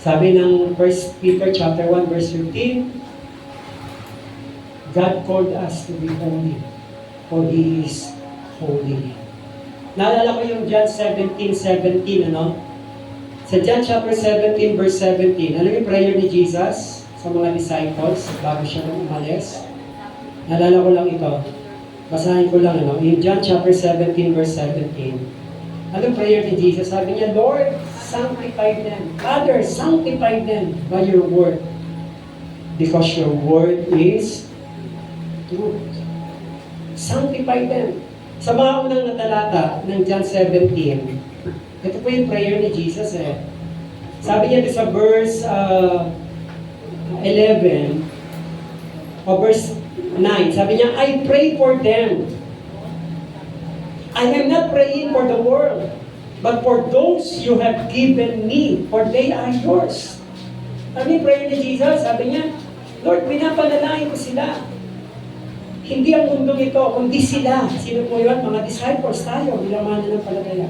S2: Sabi ng 1 Peter chapter 1 verse 15, God called us to be holy, for He is holy. Naalala ko yung John 17:17, ano? Sa John chapter 17 verse 17, alam yung prayer ni Jesus sa mga disciples bago siya nang umalis? Naalala ko lang ito. Basahin ko lang, ano? In John chapter 17 verse 17, anong prayer ni Jesus? Sabi niya, Lord, sanctify them. Father, sanctify them by your word. Because your word is truth. Sanctify them. Sa mga unang natalata ng John 17, ito po yung prayer ni Jesus eh. Sabi niya sa verse 11 o verse 9, sabi niya, I pray for them.
S3: I am not praying for the world, but for those you have given me, for they are yours. Ano yung prayer ni Jesus? Sabi niya, Lord, pinapanalangin ko sila. Hindi ang mundong ito, kundi sila. Sino po yun? Mga disciples tayo, bilang mananampalataya.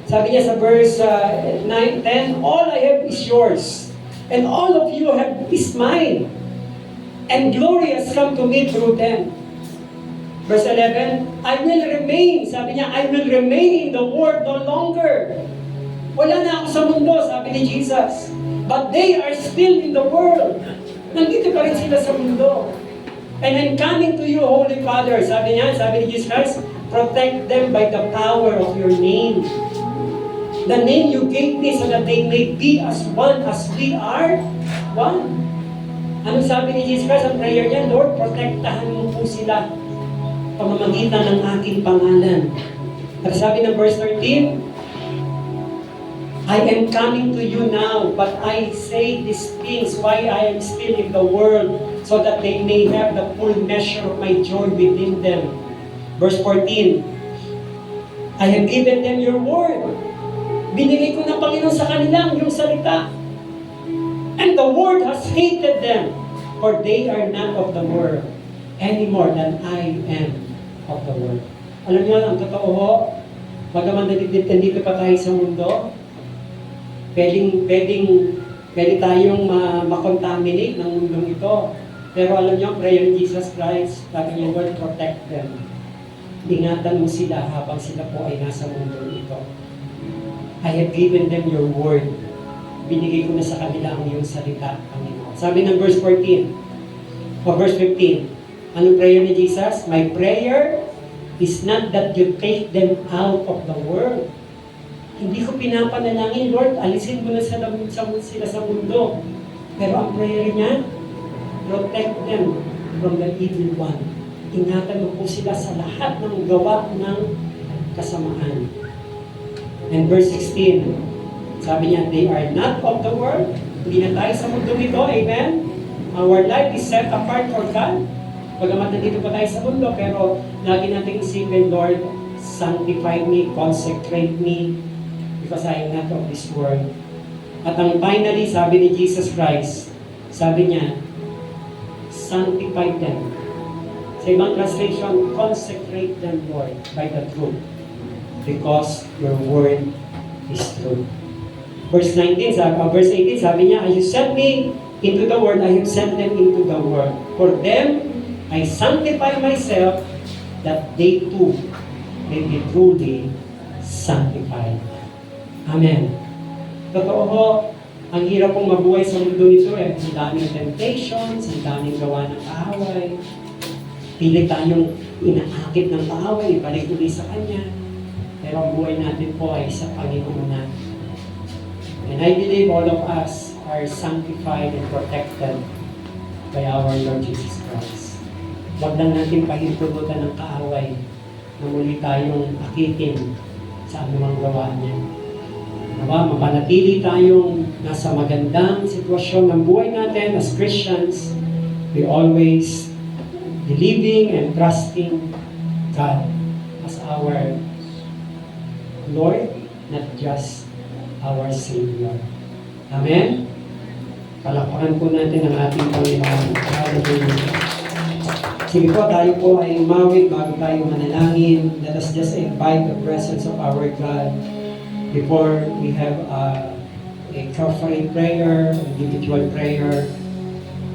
S3: Sabi niya sa verse 9, 10, all I have is yours, and all of you have is mine, and glory has come to me through them. Verse 11, I will remain, sabi niya, I will remain in the world no longer. Wala na ako sa mundo, sabi ni Jesus. But they are still in the world. Nandito pa rin sila sa mundo. And I'm coming to you, Holy Father. Sabi niya, sabi ni Jesus Christ, protect them by the power of your name. The name you gave me so that they may be as one as we are one. Ano sabi ni Jesus Christ ang prayer niya? Lord, protektahan mo po sila pamamagitan ng aking pangalan. At sabi ng verse 13, I am coming to you now, but I say these things while I am still in the world, so that they may have the full measure of my joy within them. Verse 14, I have given them your word. Binigay ko ng Panginoon sa kanila yung salita. And the world has hated them, for they are not of the world any more than I am of the world. Alam niyo, ang totoo ho, bagaman nandito pa tayo sa mundo, pwede tayong makontaminate ng mundong ito. Pero alam niyo, prayer ni Jesus Christ, sabi niya, Lord, protect them. Ingatan mo sila habang sila po ay nasa mundong ito. I have given them your word. Binigay ko na sa kanila ang iyong salita, Panginoon. Sabi ng verse 14, o verse 15, anong prayer ni Jesus? My prayer is not that you take them out of the world. Hindi ko pinapanalangin, Lord, alisin mo na sila sa mundo. Pero ang prayer niya, protect them from the evil one. Ingatan mo po sila sa lahat ng gawa ng kasamaan. And verse 16, sabi niya, they are not of the world. Hindi na tayo sa mundo nito, amen? Our life is set apart for God. Pagamat nandito pa tayo sa mundo, pero lagi natin isipin, Lord, sanctify me, consecrate me, because I am not of this world. At ang finally, sabi ni Jesus Christ, sabi niya, sanctify them. Sa ibang translation, consecrate them, Lord, by the truth, because your word is true. Verse 18, sabi niya, as you sent me into the world, I have sent them into the world. For them, I sanctify myself, that they too may be truly sanctified. Amen. Totoo ho, ang hirap pong mabuhay sa mundo ito eh. Ang daming temptations, ang daming gawa ng kaaway. Pilit tayong inaakit ng kaaway, ibalik ulit sa Kanya. Pero ang buhay natin po ay sa Panginoon natin. And I believe all of us are sanctified and protected by our Lord Jesus Christ. Huwag lang natin pahintulutan ng kaaway na muli tayong akitin sa anumang gawa niya. Nawa, mapanatili tayong nasa magandang sitwasyon ng buhay natin as Christians. We always believing and trusting God as our Lord, not just our Savior. Amen? Palakpakan po natin ang ating Panginoon. Hallelujah. Sige po, tayo po ay umawit bago tayo manalangin. Let us just invite the presence of our God before we have a corporate prayer, individual prayer.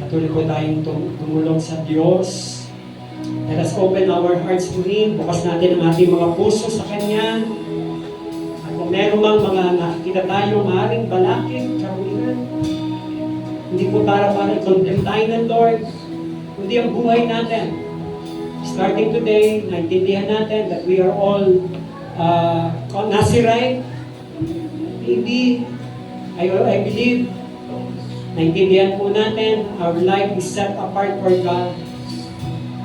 S3: Patuloy po tayong tumulong sa Diyos. Let us open our hearts to Him. Bukas natin ang ating mga puso sa Kanya. At kung meron mang mga nakikita tayo, maaaring balakid, karulingan. Hindi po para i-condemn tayo ng Lord, kundi ang buhay natin. Starting today, naintindihan natin that we are all Nazirite. Maybe, I believe, naintindihan po natin, our life is set apart for God.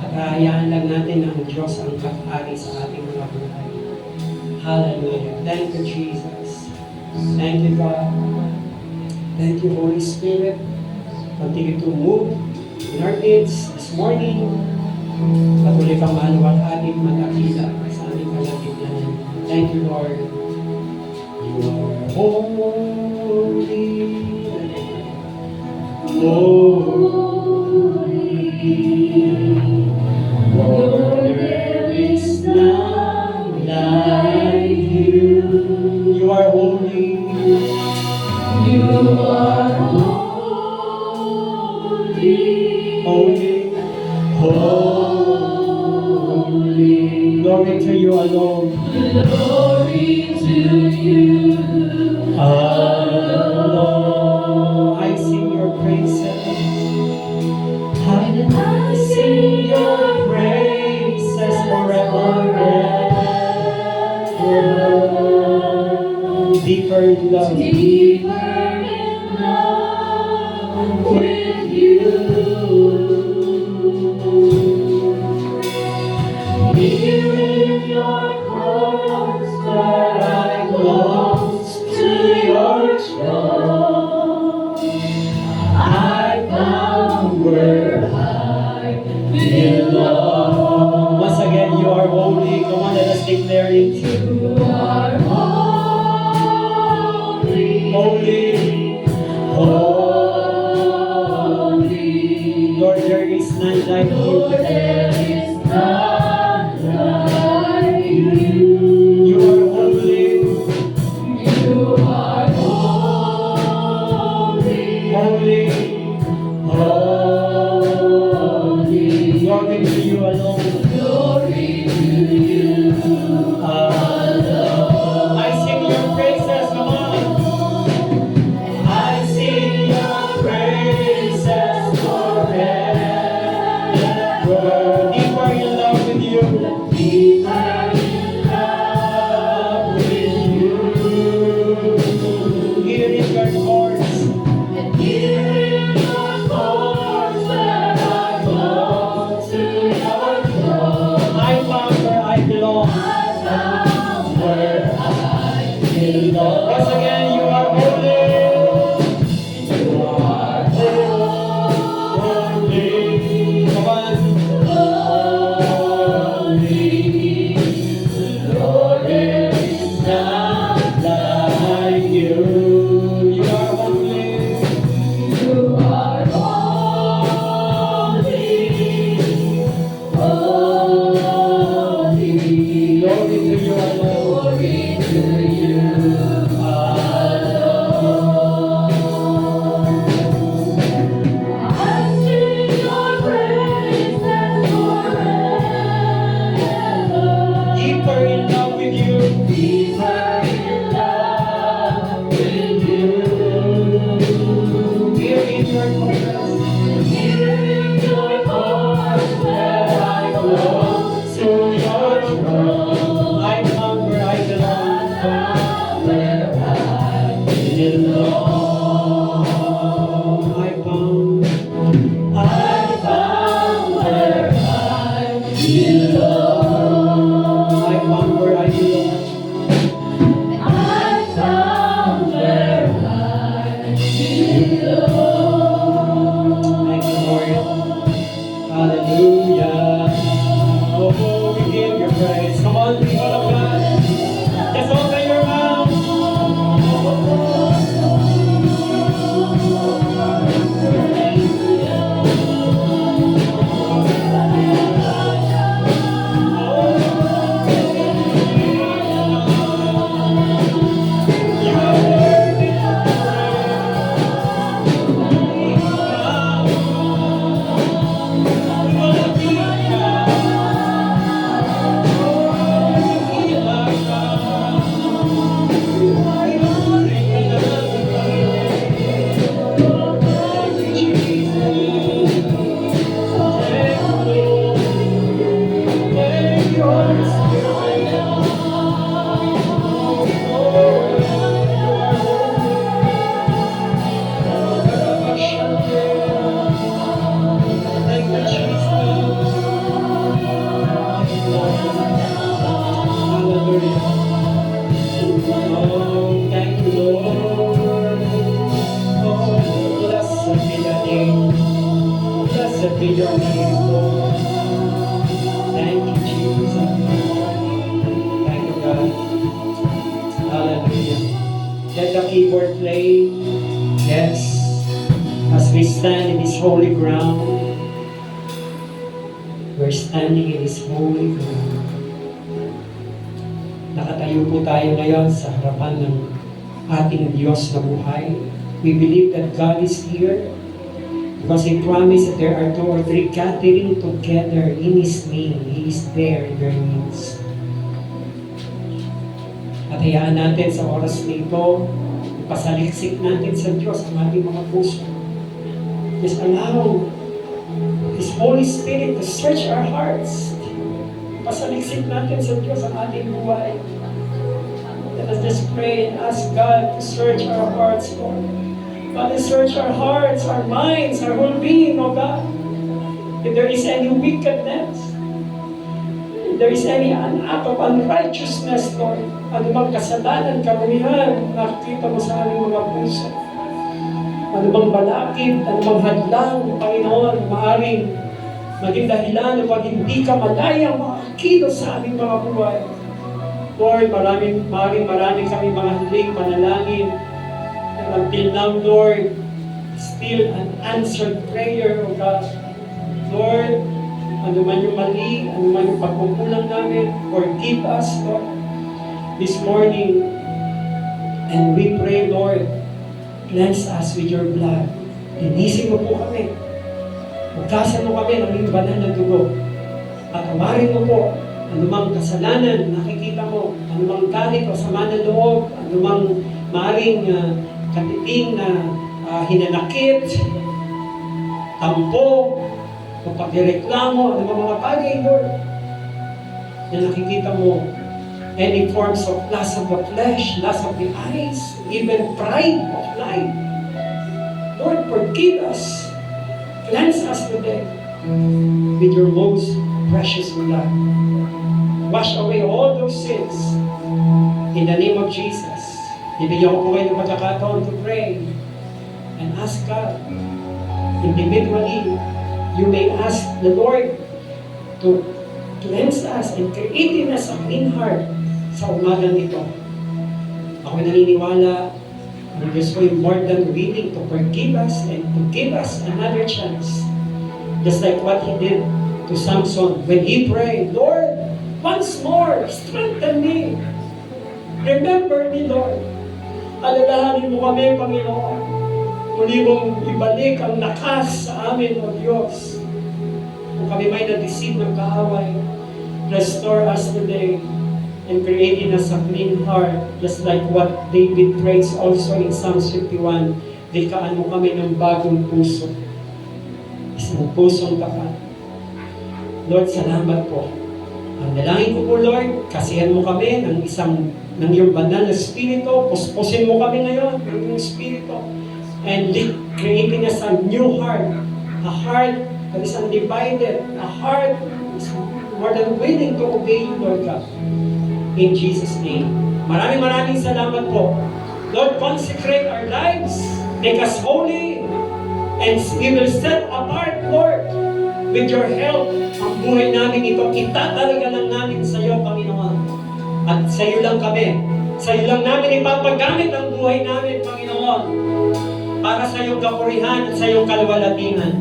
S3: At hayaan lang natin ang Diyos ang kakari sa ating mga buhay. Hallelujah. Thank you, Jesus. Thank you, God. Thank you, Holy Spirit. Continue to move in our midst this morning. Patuloy kang maluwag ating magkakila sa aming kalagayan. Thank you, Lord. You are holy. Holy. Lord, there is none like you. You are holy.
S1: You are holy.
S3: Holy. Holy. Glory to you alone.
S1: Glory to you.
S3: Alone. I sing your praises. I sing your praises forever and ever. Deeper in love.
S1: Deeper in love with you. Here in your courts where I close to your throne, I found where I belong.
S3: Once again, you are holy. Come on, let us declare it.
S1: You are holy.
S3: Holy. Holy. Lord, there is none like
S1: Lord,
S3: you.
S1: there is none like you.
S3: You are holy.
S1: You are holy.
S3: Holy. Holy. Glory to you alone.
S1: Glory to you.
S3: I sing your praises, come on. I sing your praises forever. Deeper in love with you.
S1: Deeper in love with you.
S3: Here in your courts.
S1: And here in your courts where I belong to your throne,
S3: I found where I belong.
S1: I found where I belong.
S3: Once again, you are holy.
S1: You are
S3: Holy. Come on.
S1: holy. Lord, there is none
S3: Like you. You are holy.
S1: You are holy, holy.
S3: Glory to you alone.
S1: Glory to you alone. I sing your praises forever.
S3: Deeper in love with you.
S1: Deeper in love with you.
S3: Here in your courts.
S1: Here in your courts where I belong to your throne,
S3: I found where I belong.
S1: where I belong.
S3: I found.
S1: I found where I belong.
S3: I found where I belong.
S1: I found where I belong.
S3: Thank you, Lord. Hallelujah. Oh, we give you praise. Come on, people of God. Just open your mouth. You are worthy Thank you, Jesus. Hallelujah. Oh, thank you, Lord. Oh, blessed be the name. Blessed be your name, Lord. Thank you, Jesus. Thank you, God. keyboard playing. Yes, as we stand in this holy ground, we're standing in this holy ground. Nakatayo po tayo ngayon sa harapan ng ating Diyos na buhay. We believe that God is here because He promised that there are 2 or 3 gathering together in His name. He is there in their midst. At hayaan natin sa oras na ito, pasaliksik natin sa Diyos ang ating mga puso. Just allow His Holy Spirit to search our hearts. Pasaliksik natin sa Diyos ang ating buhay. Let us just pray and ask God to search our hearts, Lord. Father, search our hearts, our minds, our whole being, O God. If there is any wickedness, if there is any act of unrighteousness, Lord, anumang kasalanan, karumihan, nakikita mo sa aming mga puso. Anumang balakid, anumang hadlang, Panginoon, maaaring maging dahilan upang hindi ka malayang makakilos sa aming mga buhay. Lord, marami kami mga hiling panalangin. And until now, Lord, still an answered prayer, O God. Lord, ano man yung mali, ano man yung pagkukulang namin, forgive us, Lord, this morning. And we pray, Lord, cleanse us with your blood. Linisin mo po kami. Hugasan mo kami ng iyong banal na dugo. Patawarin mo po anumang kasalanan nakikita mo, anumang galit o sama ng loob, anumang maaaring katiting na hinanakit, tampo, o pagreklamo, anumang mga bagay, Lord, na nakikita mo, any forms of lust of the flesh, lust of the eyes, even pride of life. Lord, forgive us. Cleanse us today with your most precious blood. Wash away all those sins in the name of Jesus. Bibigyan ko po kayo ng pagkakataon to pray and ask God. Individually, you may ask the Lord to cleanse us and create in us a clean heart sa umagang ito. Ako naniniwala ang Diyos ko yung more than willing to forgive us and to give us another chance. Just like what He did to Samson when he prayed, Lord, once more, strengthen me. Remember me, Lord. Alalahanin mo kami, Panginoon. Muli mong ibalik ang lakas sa amin, O Diyos. Kung kami may na-deceive ng kaaway, restore us today and create in us a clean heart, just like what David prays also in Psalms 51. Dikaan mo kami ng bagong puso. Isang pusong tapat. Lord, salamat po. Ang dalangin ko po, Lord, kasihan mo kami ng iyong banal na Espiritu. Puspusin mo kami ngayon ng iyong Espiritu. And creating us a new heart. A heart that is undivided. A heart that is more than willing to obey you, Lord God. In Jesus' name. Maraming salamat po. Lord, consecrate our lives. Make us holy. And we will set apart, Lord, with your help, ang buhay namin ito. Itatalaga lang namin sa iyo, Panginoon. At sa iyo lang kami. Sa iyo lang namin ipapagamit ang buhay namin, Panginoon. Para sa iyong kapurihan at sa iyong kalwalatinan.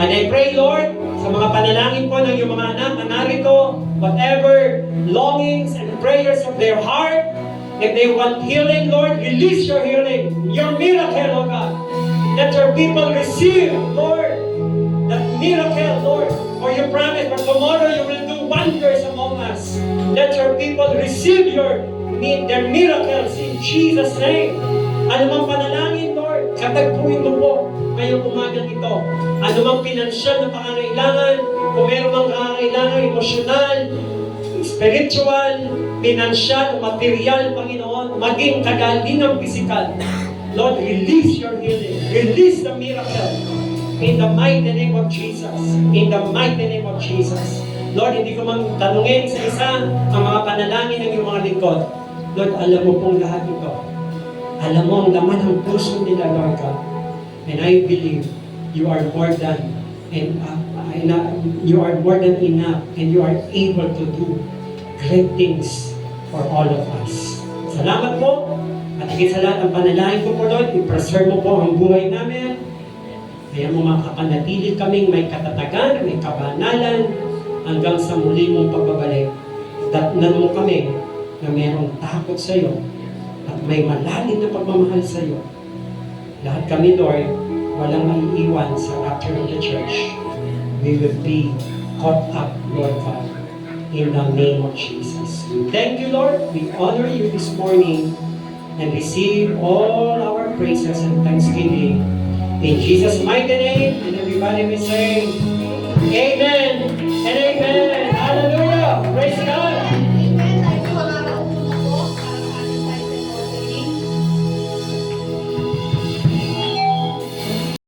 S3: And I pray, Lord, sa mga panalangin po ng iyong mga anak na narito, whatever longings and prayers of their heart, if they want healing, Lord, release your healing, your miracle, O God. Let your people receive, Lord, that miracle, Lord. For you promise that tomorrow you will do wonders among us. Let your people receive their miracles in Jesus' name. Anumang panalangin, Lord, katagpuin mo po ngayong umagang ito. Anumang pinansyal na pangangailangan, kung meron mang pangangailangan emosyonal, spiritual, pinansyal, material, Panginoon, maging kagalingang pisikal. Lord, release your healing. Release the miracle. In the mighty name of Jesus. In the mighty name of Jesus. Lord, hindi ko mang tanungin isa-isa ang mga panalangin ng iyong mga lingkod. Lord, alam mo pong lahat ito. Alam mo ang laman ng puso nila, Lord God. And I believe you are more than you are more than enough, and you are able to do great things for all of us. Salamat po, at Higit sa lahat, ang panalangin ko po, Lord, i-preserve mo po ang buhay namin. Kaya mo makapanatili kaming may katatagan, may kabanalan, hanggang sa muli mong pagbabalik. Datnan mo kami na mayroong takot sa iyo at may malalim na pagmamahal sa iyo. Lahat kami, Lord, walang maiiwan sa rapture of the church. We will be caught up, Lord God, in the name of Jesus. We thank you, Lord. We honor you this morning and receive all our praises and thanksgiving. In Jesus' mighty name, and everybody will say,